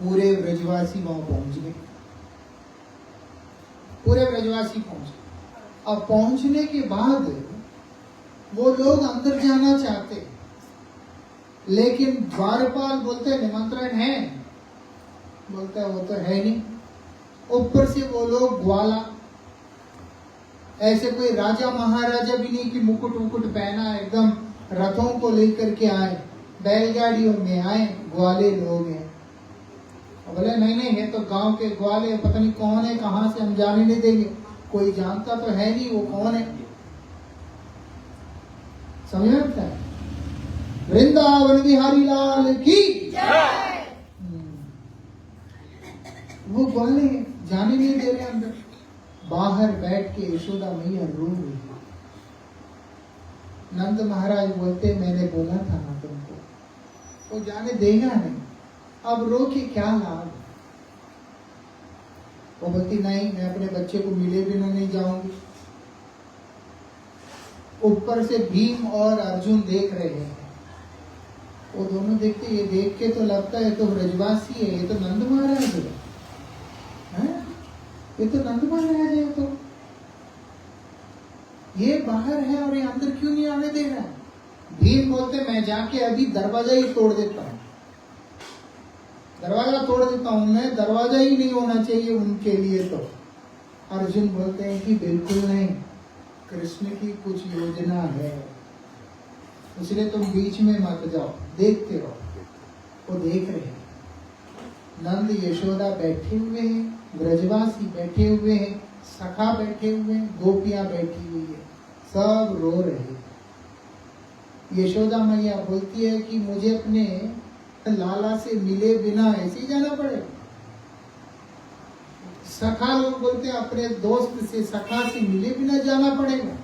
पूरे ब्रजवासी वहां पहुंच गए, पूरे ब्रजवासी पहुंच गए। अब पहुंचने के बाद वो लोग अंदर जाना चाहते, लेकिन द्वारपाल बोलते निमंत्रण है, बोलता है वो तो है नहीं। ऊपर से वो लोग ग्वाला, ऐसे कोई राजा महाराजा भी नहीं कि मुकुट मुकुट पहना एकदम रथों को लेकर के आए, बैलगाड़ियों में आए, ग्वाले लोग हैं। बोले नहीं नहीं ये तो गांव के ग्वाले, पता नहीं कौन है, कहां से, हम जाने नहीं देंगे, कोई जानता तो है नहीं वो कौन है। समझ में आता है? वृंदावन बिहारी लाल की जय। वो ग्वाले जाने नहीं दे रहे अंदर, बाहर बैठ के यशोदा मैया रो रही। नंद महाराज बोलते मैंने बोला था ना तुमको, वो जाने देगा नहीं, अब रो के क्या लाभ? वो बोलती नहीं, मैं अपने बच्चे को मिले बिना नहीं जाऊंगी। ऊपर से भीम और अर्जुन देख रहे हैं, वो दोनों देखते, ये देख के तो लगता है तो ब्रजवासी है, ये तो नंद महाराज है, ये तो नंद महाराज है, तो ये बाहर है और ये अंदर क्यों नहीं आने दे रहा है। भीम बोलते मैं जाके अभी दरवाजा ही तोड़ देता हूं, दरवाजा तोड़ देता हूं मैं, दरवाजा ही नहीं होना चाहिए उनके लिए। तो अर्जुन बोलते हैं कि बिल्कुल नहीं, कृष्ण की कुछ योजना है, इसलिए तुम बीच में मत जाओ, देखते रहो। वो देख रहे हैं, नंद यशोदा बैठे हुए हैं, ब्रजवासी बैठे हुए हैं, सखा बैठे हुए हैं, गोपियां बैठी हुई है, सब रो रहे हैं। यशोदा मैया बोलती है कि मुझे अपने लाला से मिले बिना ऐसे ही जाना पड़ेगा। सखा लोग बोलते हैं अपने दोस्त से, सखा से मिले बिना जाना पड़ेगा।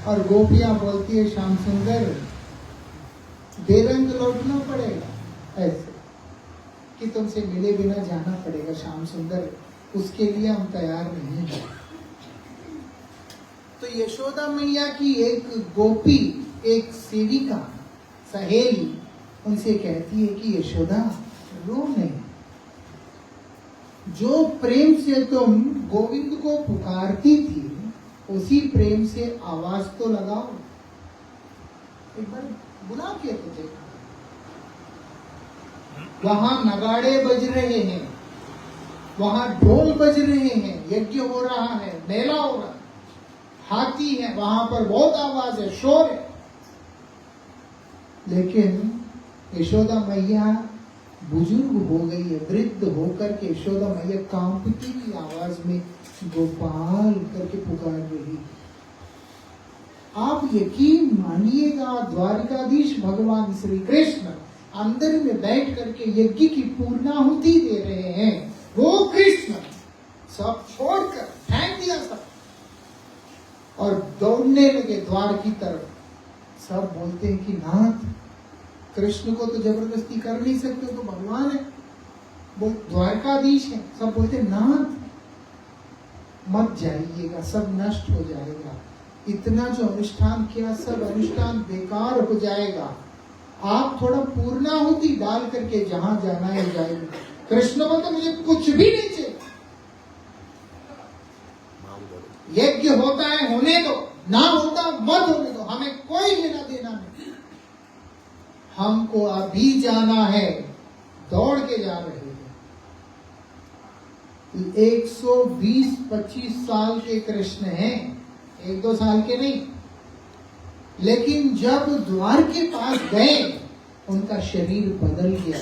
और गोपियां बोलती है श्याम सुंदर बेरंग लौटना पड़ेगा, ऐसे कि तुमसे मिले बिना जाना पड़ेगा श्याम सुंदर, उसके लिए हम तैयार नहीं हैं। तो यशोदा मैया की एक गोपी, एक सेविका, सहेली उनसे कहती है कि यशोदा रो नहीं, जो प्रेम से तुम गोविंद को पुकारती थी उसी प्रेम से आवाज तो लगाओ, एक बार बुला के तो देखो। वहां नगाड़े बज रहे हैं, वहां ढोल बज रहे हैं, यज्ञ हो रहा है, मेला हो रहा है, हाथी है, वहां पर बहुत आवाज है, शोर है, लेकिन यशोदा मैया बुजुर्ग हो गई है, वृद्ध होकर के यशोदा मैया कांपती हुई आवाज में गोपाल करके पुकार रही। आप यकीन मानिएगा, द्वारकाधीश भगवान श्री कृष्ण अंदर में बैठ करके यज्ञ की पूर्णाहुति दे रहे हैं। वो कृष्ण सब छोड़कर फेंक दिया सब और दौड़ने लगे द्वार की तरफ। सब बोलते हैं कि नाथ, कृष्ण को तो जबरदस्ती कर नहीं सकते, तो भगवान है, वो द्वारकाधीश है। सब बोलते नाथ मत जाइएगा, सब नष्ट हो जाएगा, इतना जो अनुष्ठान किया सब अनुष्ठान बेकार हो जाएगा, आप थोड़ा पूर्णाहुति डाल करके जहां जाना है जाएगा। कृष्ण बोलते मुझे कुछ भी नहीं चाहिए, यज्ञ होता है होने दो, ना होता मत होने दो, हमें कोई लेना देना नहीं, हमको अभी जाना है। दौड़ के जा रहे हैं, 120-25 साल के कृष्ण हैं, 1-2 साल के नहीं। लेकिन जब द्वार के पास गए उनका शरीर बदल गया,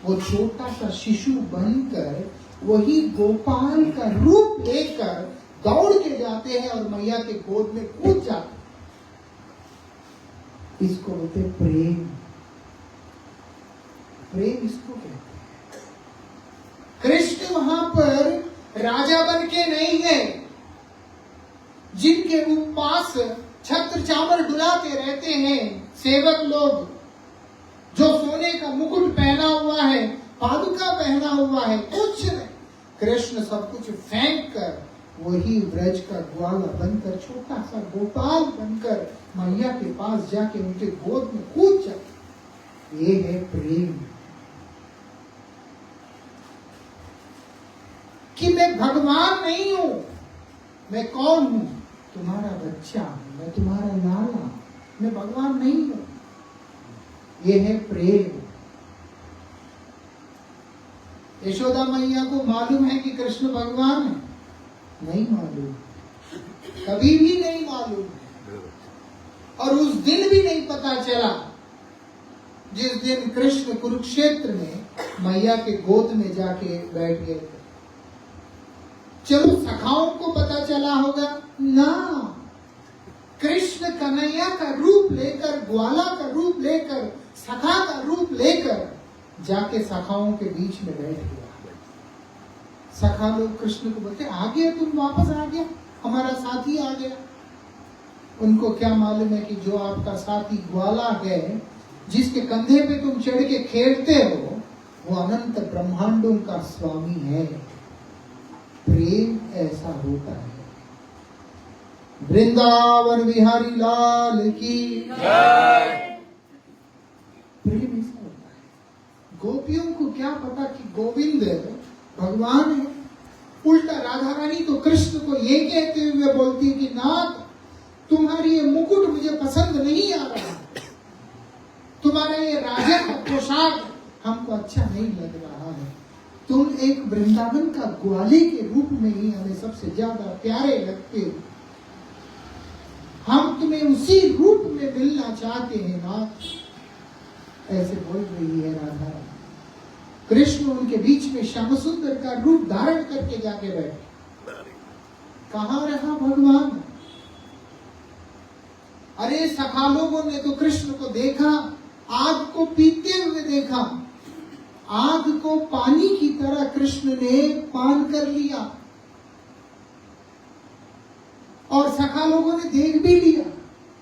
वो छोटा सा शिशु बनकर वही गोपाल का रूप लेकर दौड़ के जाते हैं और मैया के गोद में कूद जाते। इसको बोलते प्रेम, प्रेम इसको कहते हैं। कृष्ण वहां पर राजा बन के नहीं गए, जिनके पास छत्र चामर डुलाते रहते हैं सेवक लोग, जो सोने का मुकुट पहना हुआ है, पादुका पहना हुआ है, कुछ नहीं। कृष्ण सब कुछ फेंक कर वही ब्रज का ग्वाला बनकर, छोटा सा गोपाल बनकर मैया के पास जाके उनके गोद में कूद जाते। ये है प्रेम, कि मैं भगवान नहीं हूं, मैं कौन हूं? तुम्हारा बच्चा, मैं तुम्हारा लाला, मैं भगवान नहीं हूं। ये है प्रेम। यशोदा मैया को मालूम है कि कृष्ण भगवान है? नहीं मालूम, कभी भी नहीं मालूम, और उस दिन भी नहीं पता चला जिस दिन कृष्ण कुरुक्षेत्र में मैया के गोद में जाके बैठ गए थे। चलो सखाओं को पता चला होगा ना, कृष्ण कन्हैया का रूप लेकर, ग्वाला का रूप लेकर, सखा का रूप लेकर जाके सखाओं के बीच में बैठ गया। सखा लोग कृष्ण को बोलते आ गया, तुम वापस आ गया, हमारा साथी आ गया। उनको क्या मालूम है कि जो आपका साथी ग्वाला है, जिसके कंधे पे तुम चढ़ के खेलते हो, वो अनंत ब्रह्मांडों का स्वामी है। प्रेम ऐसा होता है। वृंदावन बिहारी लाल की जय। प्रेम ऐसा होता है। गोपियों को क्या पता कि गोविंद भगवान है। उल्टा राधा रानी तो कृष्ण को ये कहते हुए बोलती कि नाथ, तुम्हारी ये मुकुट मुझे पसंद नहीं आ रहा, तुम्हारा ये राजा का पोशाक हमको अच्छा नहीं लग रहा है, तुम एक वृंदावन का ग्वाले के रूप में ही हमें सबसे ज्यादा प्यारे लगते हो, हम तुम्हें उसी रूप में मिलना चाहते हैं नाथ। ऐसे बोल रही है राधा। कृष्ण उनके बीच में श्याम सुंदर का रूप धारण करके जाके बैठे। कहाँ रहा भगवान? अरे सखा लोगों ने तो कृष्ण को देखा, आग को पीते हुए देखा, आग को पानी की तरह कृष्ण ने पान कर लिया, और सखा लोगों ने देख भी लिया।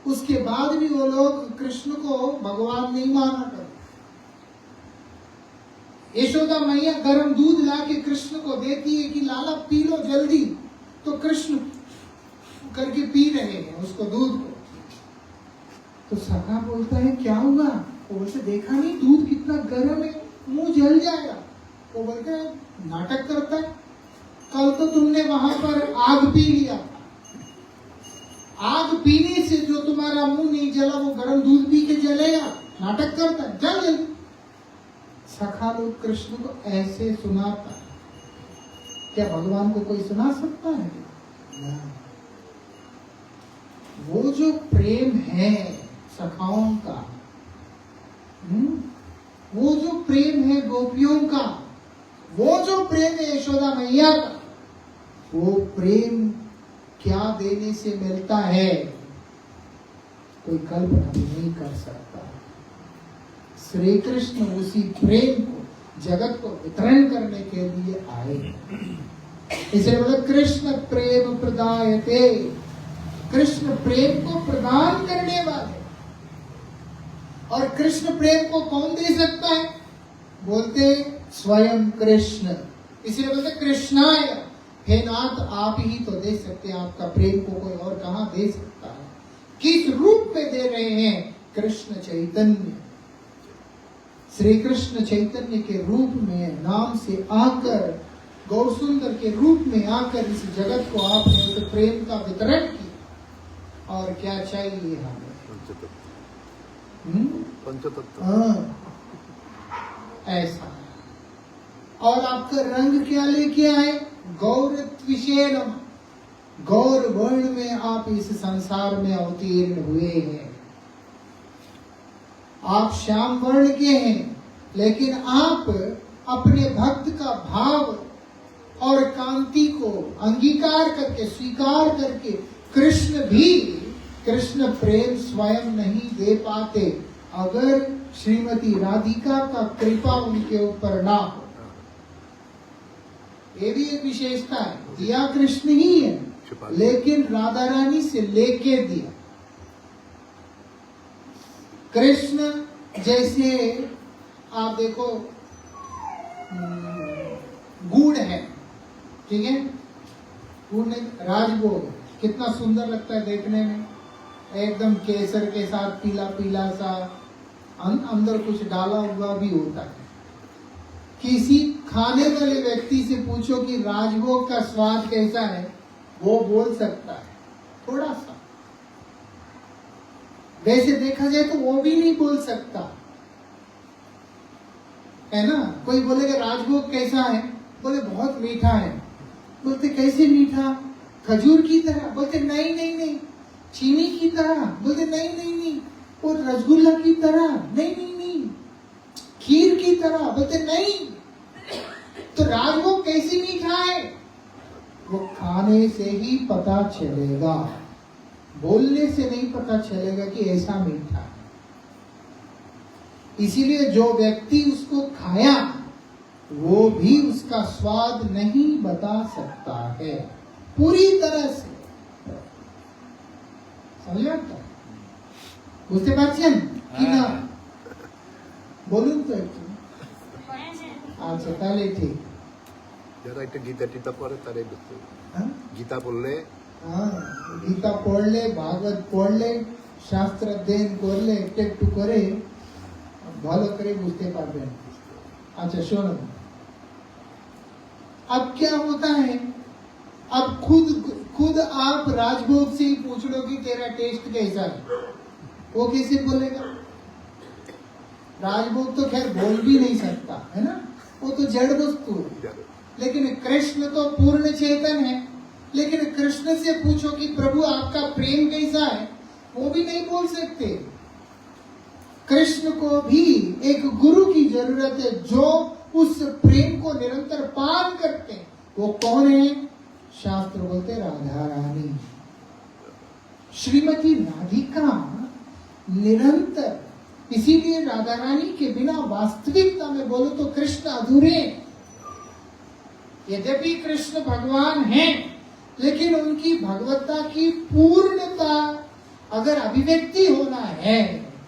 उसके बाद भी वो लोग कृष्ण को भगवान नहीं माना करते। यशोदा मैया गर्म दूध लाके कृष्ण को देती है कि लाला पी लो जल्दी, तो कृष्ण करके पी रहे हैं उसको दूध को। तो सखा बोलता है क्या हुआ? वो बोलते देखा नहीं दूध कितना गर्म है, मुंह जल जाएगा। वो बोलते है नाटक करता है, कल तो तुमने वहां पर आग पी लिया, आग पीने से जो तुम्हारा मुंह नहीं जला वो गर्म दूध पी के जलेगा, नाटक करता है, जल जल्दी। सखा लोग कृष्ण को ऐसे सुनाता है। क्या भगवान को कोई सुना सकता है? नहीं। वो जो प्रेम है सखाओं का, वो जो प्रेम है गोपियों का, वो जो प्रेम है यशोदा मैया का, वो प्रेम क्या देने से मिलता है कोई कल्पना भी नहीं कर सकता। श्री कृष्ण उसी प्रेम को जगत को वितरण करने के लिए आए। इसे बोला कृष्ण प्रेम प्रदायते, कृष्ण प्रेम को प्रदान करने वाले। और कृष्ण प्रेम को कौन दे सकता है? बोलते स्वयं कृष्ण। इसलिए बोलते कृष्णाय, हे नाथ आप ही तो दे सकते हैं, आपका प्रेम को कोई और कहां दे सकता है? किस रूप में दे रहे हैं? कृष्ण चैतन्य, श्री कृष्ण चैतन्य के रूप में नाम से आकर, गौर सुंदर के रूप में आकर इस जगत को आपने तो प्रेम का वितरण किया। और क्या चाहिए हमें? पंचतत्व। ऐसा। और आपका रंग क्या लेके आए? गौर त्विषेणम, गौर वर्ण में आप इस संसार में अवतीर्ण हुए हैं। आप श्याम वर्ण के हैं, लेकिन आप अपने भक्त का भाव और कांति को अंगीकार करके, स्वीकार करके, कृष्ण भी कृष्ण प्रेम स्वयं नहीं दे पाते अगर श्रीमती राधिका का कृपा उनके ऊपर ना हो। ये भी एक विशेषता है, दिया कृष्ण ही है, लेकिन राधा रानी से लेके दिया। कृष्ण जैसे आप देखो गुड़ है, ठीक है, गुड़ ने राजभोग कितना सुंदर लगता है देखने में, एकदम केसर के साथ पीला पीला सा, अंदर कुछ डाला हुआ भी होता है। किसी खाने वाले व्यक्ति से पूछो कि राजभोग का स्वाद कैसा है, वो बोल सकता है थोड़ा सा। वैसे देखा जाए तो वो भी नहीं बोल सकता है ना। कोई बोलेगा राजभोग कैसा है, बोले बहुत मीठा है, बोलते कैसे मीठा? खजूर की तरह, बोलते नहीं नहीं नहीं। चीनी की तरह, बोलते नहीं नहीं नहीं। और रसगुल्ला की तरह, नहीं नहीं नहीं। खीर की तरह, बोलते नहीं। तो राजभोग कैसी मीठा है? वो खाने से ही पता चलेगा, बोलने से नहीं पता चलेगा कि ऐसा मीठा है। इसीलिए जो व्यक्ति उसको खाया वो भी उसका स्वाद नहीं बता सकता है पूरी तरह से। समझ आता বুঝতে পারছেন কি না? বলুন তো একটু। আচ্ছা তাহলে ঠিক। যারা একটা গীতা টিতা পড়ে তারাই বুঝতে পারে। हाँ? গীতা পড়লে हाँ, गीता पढ़ ले, भागवत पढ़ ले, शास्त्र अध्ययन कर ले, একটু করে ভালো করে বুঝতে পারবেন। अच्छा सुनो, अब क्या होता है, अब खुद आप राजभोग से ही पूछ लो कि तेरा टेस्ट कैसा है, वो कैसे बोलेगा? राजभोग तो खैर बोल भी नहीं सकता है ना, वो तो जड़ वस्तु है। জানে। लेकिन कृष्ण तो पूर्ण चेतन है, लेकिन कृष्ण से पूछो कि प्रभु आपका प्रेम कैसा है, वो भी नहीं बोल सकते। कृष्ण को भी एक गुरु की जरूरत है जो उस प्रेम को निरंतर पान करते हैं। वो कौन है? शास्त्र बोलते राधा रानी, श्रीमती राधिका निरंतर। इसीलिए राधा रानी के बिना वास्तविकता में बोलो तो कृष्ण अधूरे। यद्यपि कृष्ण भगवान हैं, लेकिन उनकी भगवत्ता की पूर्णता अगर अभिव्यक्ति होना है,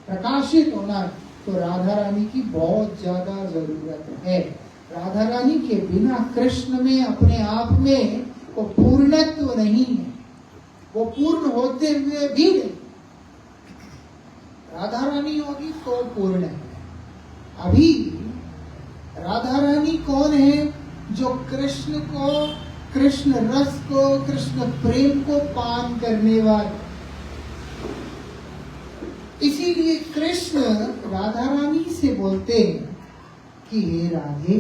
प्रकाशित होना है, तो राधा रानी की बहुत ज्यादा जरूरत है। राधा रानी के बिना कृष्ण में अपने आप में वो पूर्णत्व नहीं है, वो पूर्ण होते हुए भी नहीं। राधा रानी होगी तो पूर्ण है। अभी राधा रानी कौन है? जो कृष्ण को, कृष्ण रस को, कृष्ण प्रेम को पान करने वाले। इसीलिए कृष्ण राधा रानी से बोलते हैं कि हे राधे।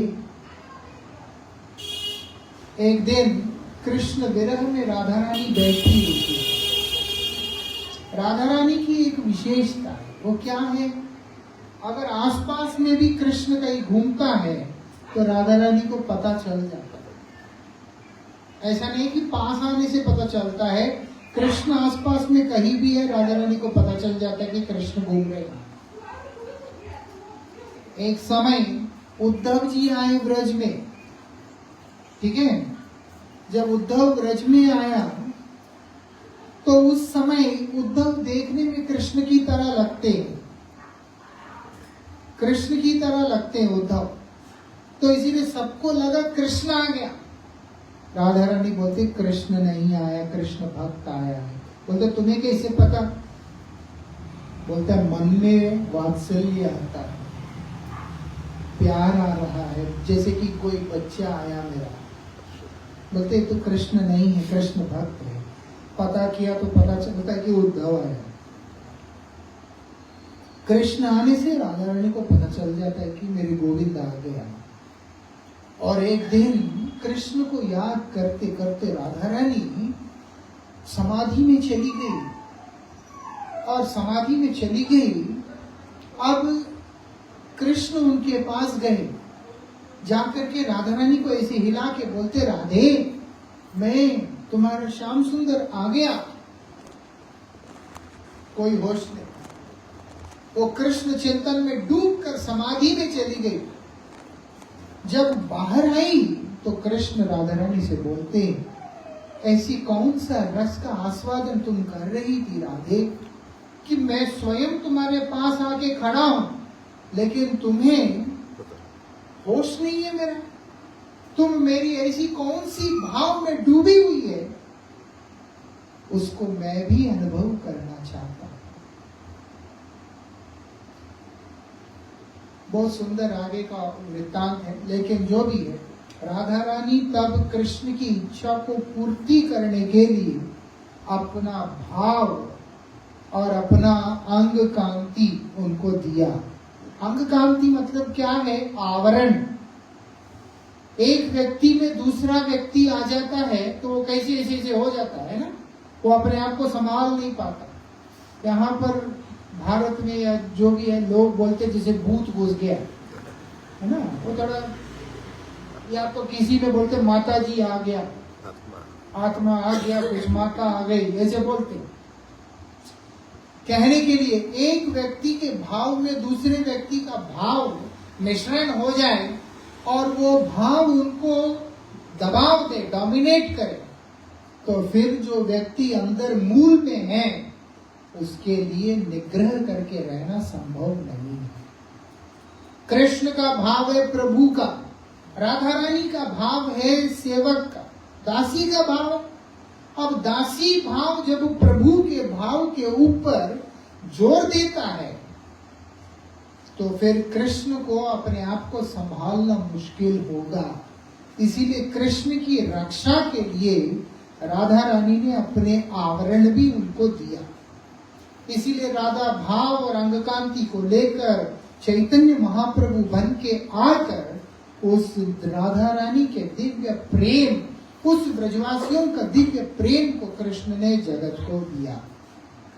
एक दिन कृष्ण विरह में राधा रानी बैठी हुई थी। राधा रानी की एक विशेषता है, वो क्या है? अगर आसपास में भी कृष्ण कहीं घूमता है तो राधा रानी को पता चल जाता है। ऐसा नहीं कि पास आने से पता चलता है, कृष्ण आसपास में कहीं भी है राधा रानी को पता चल जाता है कि कृष्ण घूम रहे हैं। एक समय उद्धव जी आए ब्रज में, ठीक है? जब उद्धव ब्रज में आया तो उस समय उद्धव देखने में कृष्ण की तरह लगते हैं, कृष्ण की तरह लगते हैं उद्धव। तो इसीलिए सबको लगा कृष्ण आ गया। राधा रानी बोलते कृष्ण नहीं आया, कृष्ण भक्त आया है। बोलते तुम्हें कैसे पता? बोलता मन में वात्सल्य आता है, प्यार आ रहा है, जैसे कि कोई बच्चा आया मेरा। बोलते तो कृष्ण नहीं है, कृष्ण भक्त है। पता किया तो पता चलता है कि उद्धव आया। कृष्ण आने से राधा रानी को पता चल जाता है कि मेरे गोविंद आ गया। और एक दिन कृष्ण को याद करते करते राधा रानी समाधि में चली गई। और समाधि में चली गई, अब कृष्ण उनके पास गए, जाकर के राधा रानी को ऐसे हिला के बोलते राधे मैं तुम्हारा श्याम सुंदर आ गया। कोई होश नहीं, वो कृष्ण चिंतन में डूब कर समाधि में चली गई। जब बाहर आई तो कृष्ण राधा रानी से बोलते ऐसी कौन सा रस का आस्वादन तुम कर रही थी राधे कि मैं स्वयं तुम्हारे पास आके खड़ा हूं, लेकिन तुम्हें होश नहीं है मेरा। तुम मेरी ऐसी कौन सी भाव में डूबी हुई है, उसको मैं भी अनुभव करना चाहता हूं। बहुत सुंदर आगे का वृत्तांत है, लेकिन जो भी है, राधा रानी तब कृष्ण की इच्छा को पूर्ति करने के लिए अपना भाव और अपना अंग कांति उनको दिया। अंग कांति मतलब क्या है? आवरण। एक व्यक्ति में दूसरा व्यक्ति आ जाता है तो वो कैसे ऐसे हो जाता है ना, वो अपने आप को संभाल नहीं पाता। यहाँ पर भारत में या जो भी है लोग बोलते जैसे भूत घुस गया है ना, वो थोड़ा, या तो किसी में बोलते माता जी आ गया, आत्मा आ गया, कुछ माता आ गई, ऐसे बोलते। कहने के लिए एक व्यक्ति के भाव में दूसरे व्यक्ति का भाव मिश्रण हो जाए और वो भाव उनको दबाव दे, डोमिनेट करे, तो फिर जो व्यक्ति अंदर मूल में है उसके लिए निग्रह करके रहना संभव नहीं है। कृष्ण का भाव है प्रभु का, राधा रानी का भाव है सेवक का, दासी का भाव। अब दासी भाव जब प्रभु के भाव के ऊपर जोर देता है तो फिर कृष्ण को अपने आप को संभालना मुश्किल होगा। इसीलिए कृष्ण की रक्षा के लिए राधा रानी ने अपने आवरण भी उनको दिया। इसीलिए राधा भाव और अंगकांति को लेकर चैतन्य महाप्रभु बन के आकर उस राधा रानी के दिव्य प्रेम, उस ब्रजवासियों का दिव्य प्रेम को कृष्ण ने जगत को दिया।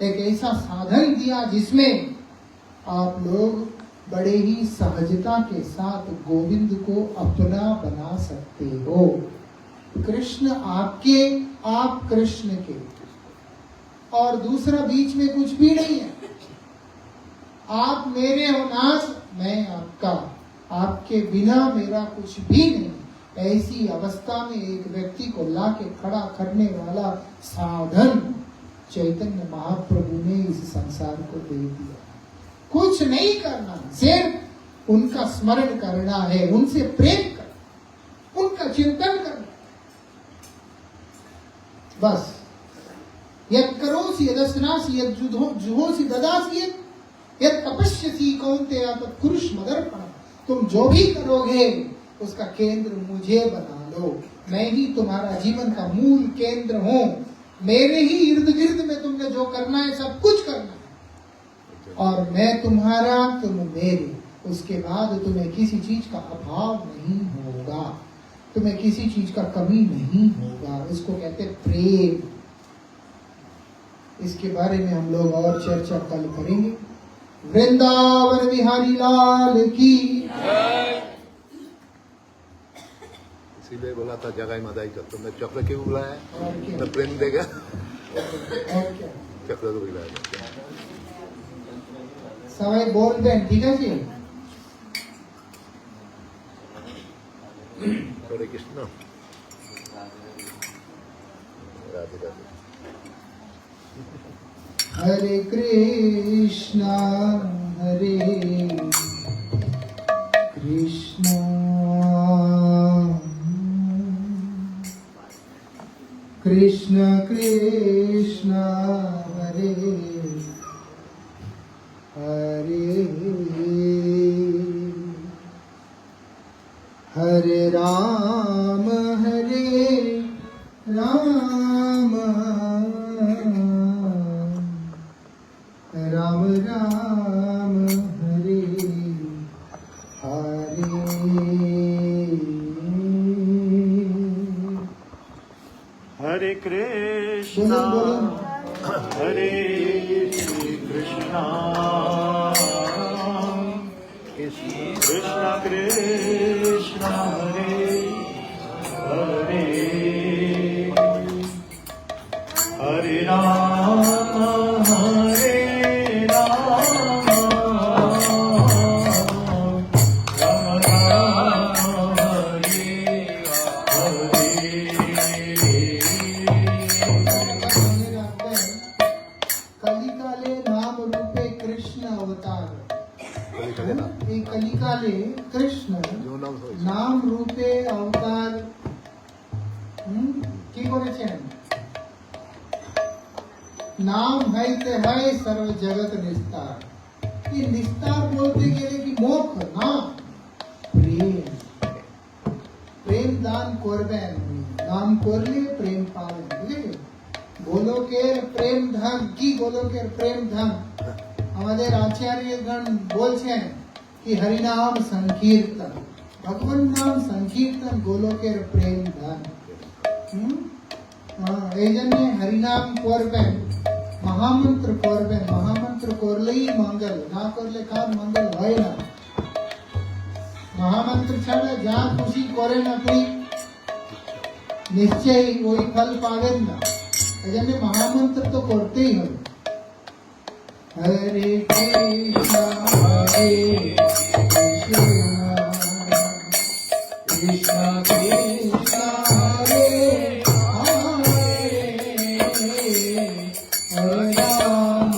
एक ऐसा साधन दिया जिसमें आप लोग बड़े ही सहजता के साथ गोविंद को अपना बना सकते हो। कृष्ण आपके, आप कृष्ण के, और दूसरा बीच में कुछ भी नहीं है। आप मेरे हो नाथ, मैं आपका, आपके बिना मेरा कुछ भी नहीं। ऐसी अवस्था में एक व्यक्ति को ला के खड़ा करने वाला साधन चैतन्य महाप्रभु ने इस संसार को दे दिया। कुछ नहीं करना, सिर्फ उनका स्मरण करना है, उनसे प्रेम करना, उनका चिंतन करना, बस। यत् करोसि यदस्नासि यत् जुहोसि ददासि यत् तपस्यसि कौन्तेय तत् कुरुष्व मदर्पणम्। तुम जो भी करोगे उसका केंद्र मुझे बना लो। मैं ही तुम्हारा जीवन का मूल केंद्र हूँ। मेरे ही इर्द गिर्द में तुमने जो करना है सब कुछ करना है, और मैं तुम्हारा, तुम मेरे। उसके बाद तुम्हें किसी चीज का अभाव नहीं होगा, तुम्हें किसी चीज का कमी नहीं होगा। इसको कहते प्रेम। इसके बारे में हम लोग और चर्चा कल करेंगे। वृंदावन बिहारी लाल की। इसीलिए बोला था जगाई मदाई कर, तुमने चक्र क्यों बुलाया? तो प्रेम देगा, चक्र तो बुलाया। सवाई बोल दें, ठीक है जी। हरे कृष्ण, राधे राधे। हरे कृष्णा हरे कृष्णा कृष्ण कृष्ण हरे हरे, हरे राम राम राम हरे हरे। हरे कृष्णा हरे कृष्णा कृष्णा कृष्णा हरे हरे, हरे राम हरे कलिकाले कृष्ण नाम रूपे अवतार কি করেছেন? नाम হইতে হয় सर्व जगत निस्तार। ये निस्तार बोलते गেলে কি মোক্ষ না, প্রেম। প্রেম দান করবেন, দান করলে প্রেম পাবেন, বুঝলেন? গোলকের প্রেম ধাম কি? গোলকের প্রেম ধাম আমাদের আচার্যগণ বলছেন कि हरिनाम संकीर्तन, भगवान नाम संकीर्तन गोलोकेर प्रेम धन। এই জন্য হরিনাম করবেন, মহামন্ত্র করবেন। মহামন্ত্র করলেই মঙ্গল, না করলে কার মঙ্গল হয় না। মহামন্ত্র ছাড়া যা খুশি করেন আপনি নিশ্চয়ই ওই ফল পাবেন না। এই জন্য মহামন্ত্র তো করতেই হবে। हरे कृष्णा हरे कृष्णा कृष्णा हरे हरे, हरे राम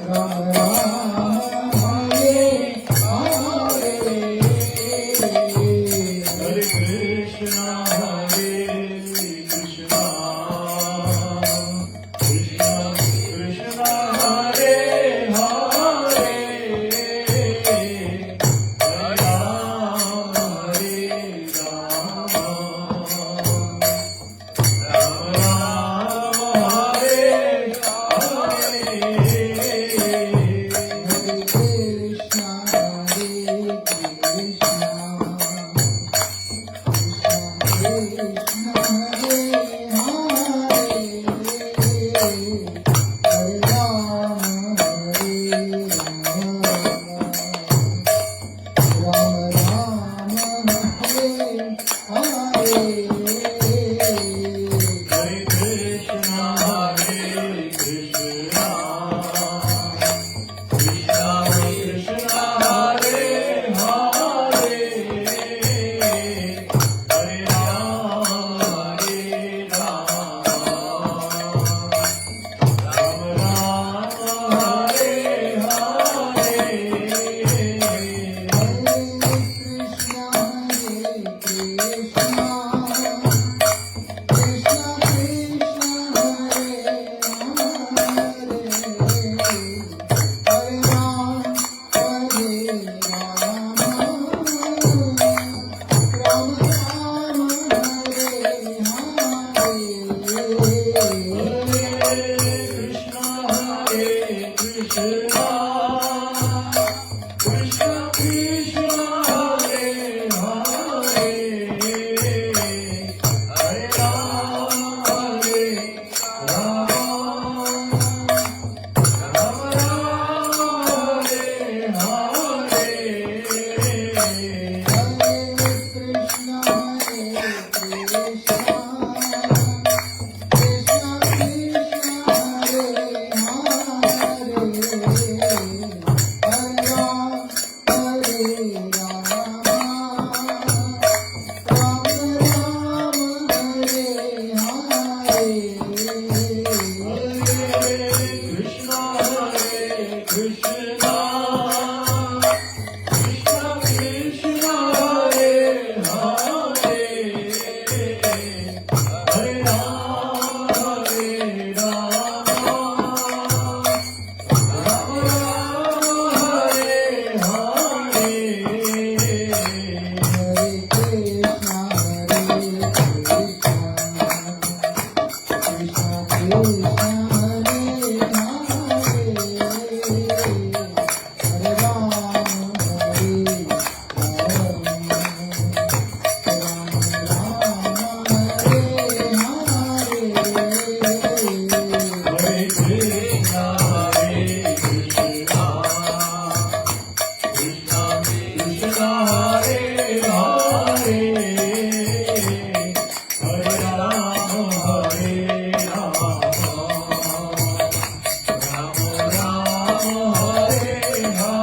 राम राम हरे Krishna, Krishna Krishna, Hare Hare, Hare Rama, Hare Rama, Rama Rama, Hare Hare. Hare Krishna, Hare Krishna, Krishna Krishna, Hare Hare, Hare Rama, Hare Rama, Rama Rama, Hare Hare.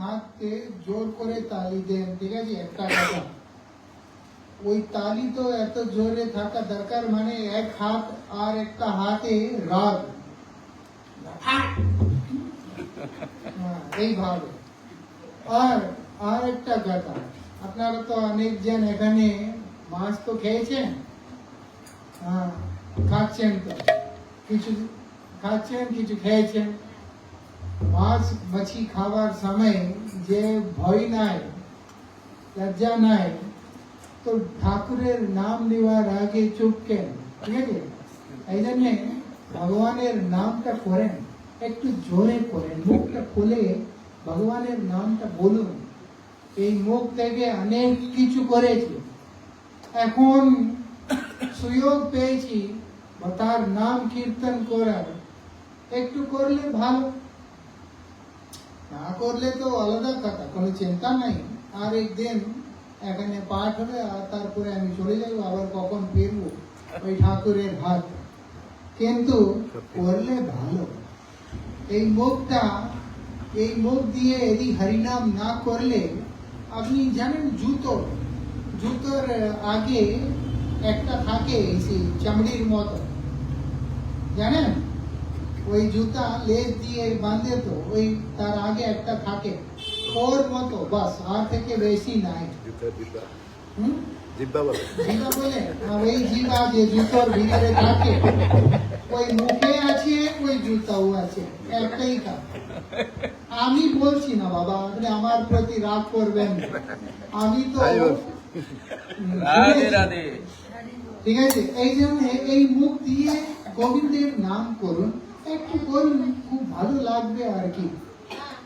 হাতকে জোর করে তালি দেন, ঠিক আছে, একটা কথা। ওই তালি তো এত জোরে থাকা দরকার, মানে এক হাত আর একটা হাতে রাগ, এইভাবে। আর একটা কথা, আপনারা তো অনেকজন এখানে মাছ তো খেয়েছেন, খাচ্ছেন, তো কিছু খাচ্ছেন, কিছু খেয়েছেন। মাছ মাছি খাবার সময় যে ভয় নাই, লজ্জা নাই, তো ঠাকুরের নাম নেওয়ার আগে চুপ কেন, ঠিক আছে? এই জন্য ভগবানের নামটা করেন, একটু জোরে করেন, মুখটা খুলে ভগবানের নামটা বলুন। এই মুখ থেকে অনেক কিছু করেছি, এখন সুযোগ পেয়েছি তার নাম কীর্তন করার, একটু করলে ভালো, না করলে তো আলাদা কথা, কোনো চিন্তা নাই। আর একদিন এখানে পাঠ হবে, আর তারপরে আমি চলে যাবো, আবার কখন ফিরবো ওই ঠাকুরের হাত, কিন্তু করলে ভালো। এই মুখটা, এই মুখ দিয়ে যদি হরিনাম না করলে, আপনি জানেন জুতোর আগে একটা থাকে সেই চামড়ির মতো, জানেন? ওই জুতা লেজ দিয়ে বাঁধে, তো ওই তার আগে একটা থাকে ওর মতো, বাস, আর থেকে বেশি নাই। জিব্বা বলে, জিবা বলে, ওই জিবা যে জুতোর ভিতরে থাকে, ওই মুখে আছে, ওই জুতাও আছে, একটাই কাজ। আমি বলছি না বাবা, আপনি আমার প্রতি রাগ করবেন না, আমি তো রাধে রাধে। ঠিক আছে। এই জন্য এই মুখ দিয়ে গোবিন্দের নাম করুন, একটু করুন, খুব ভালো লাগবে আর কি,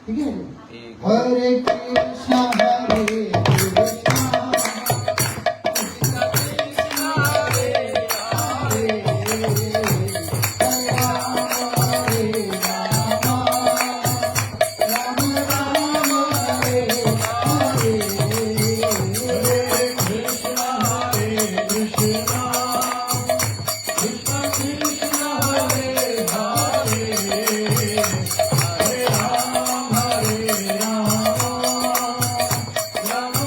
ঠিক আছে? হরে কৃষ্ণ, হরে কৃষ্ণ, Rama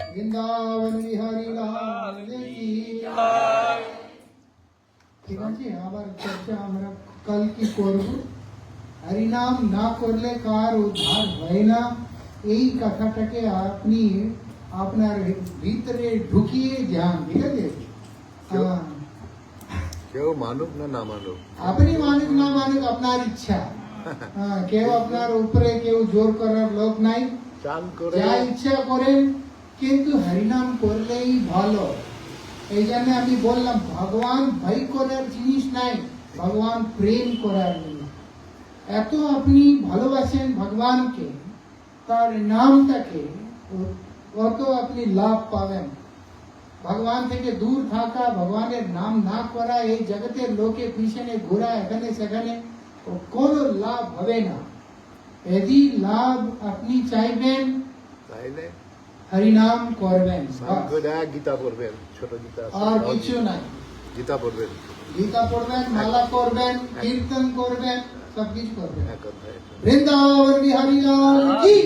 বৃন্দাবন বিহারী লাল কি ঠিক আছে আবার চর্চা আমরা কাল কি করব হরিনাম না করলে কার উদ্ধার হয় না এই কথাটাকে আপনি আপনার ভিতরে ঢুকিয়ে যান ঠিক আছে হ্যাঁ। কেউ মানুক না না মানুক আপনি মানুষ না মানুষ আপনার ইচ্ছা হ্যাঁ, কেউ আপনার উপরে কেউ জোর করার লোক নাই চান করে যা ইচ্ছা করেন কিন্তু হরিনাম করলেই ভালো এই জন্য আমি বললাম ভগবান ভয় করার জিনিস নাই ভগবান প্রেম করার জিনিস এত আপনি ভালোবাসেন ভগবানকে তার নামটাকে অত আপনি লাভ পাবেন ভগবান থেকে দূর থাকা ভগবানের নাম না করা এই জগতের লোকে পিছনে ঘোরা এখানে সেখানে কোনো লাভ হবে না যদি লাভ আপনি চাইবেন তাইলে হরিনাম করবেন স্নান করে গীতা পড়বেন ছোট গীতা আছে, আর বড় কিছু নাই গীতা পড়বেন গীতা পড়বেন মালা করবেন কীর্তন করবেন সব কিছু করবেন এক অধ্যায় বৃন্দাবন বিহারী লাল কি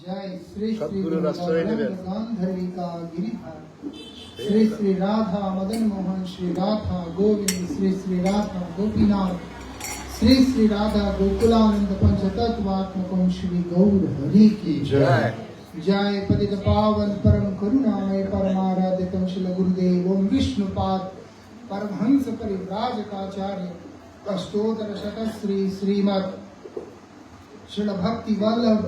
জয় শ্রী শ্রী সদ্গুরুর আশ্রয় নেবেন। গান্ধর্বিকা গিরিধার শ্রী শ্রী রাধা মদন মোহন শ্রী রাধা গোবিন্দ শ্রী শ্রী রাধা গোপীনাথ श्री श्री राधा गोकुलानंद पंचतत्वात्मकम श्री गौर हरि की जय। जय पतित पावन परम करुणामय परमाराध्यतम श्री गुरुदेव ओम विष्णुपाद परमहंस परिव्राजकाचार्य अष्टोत्तर शतश्री श्रीमद श्री भक्ति वल्लभ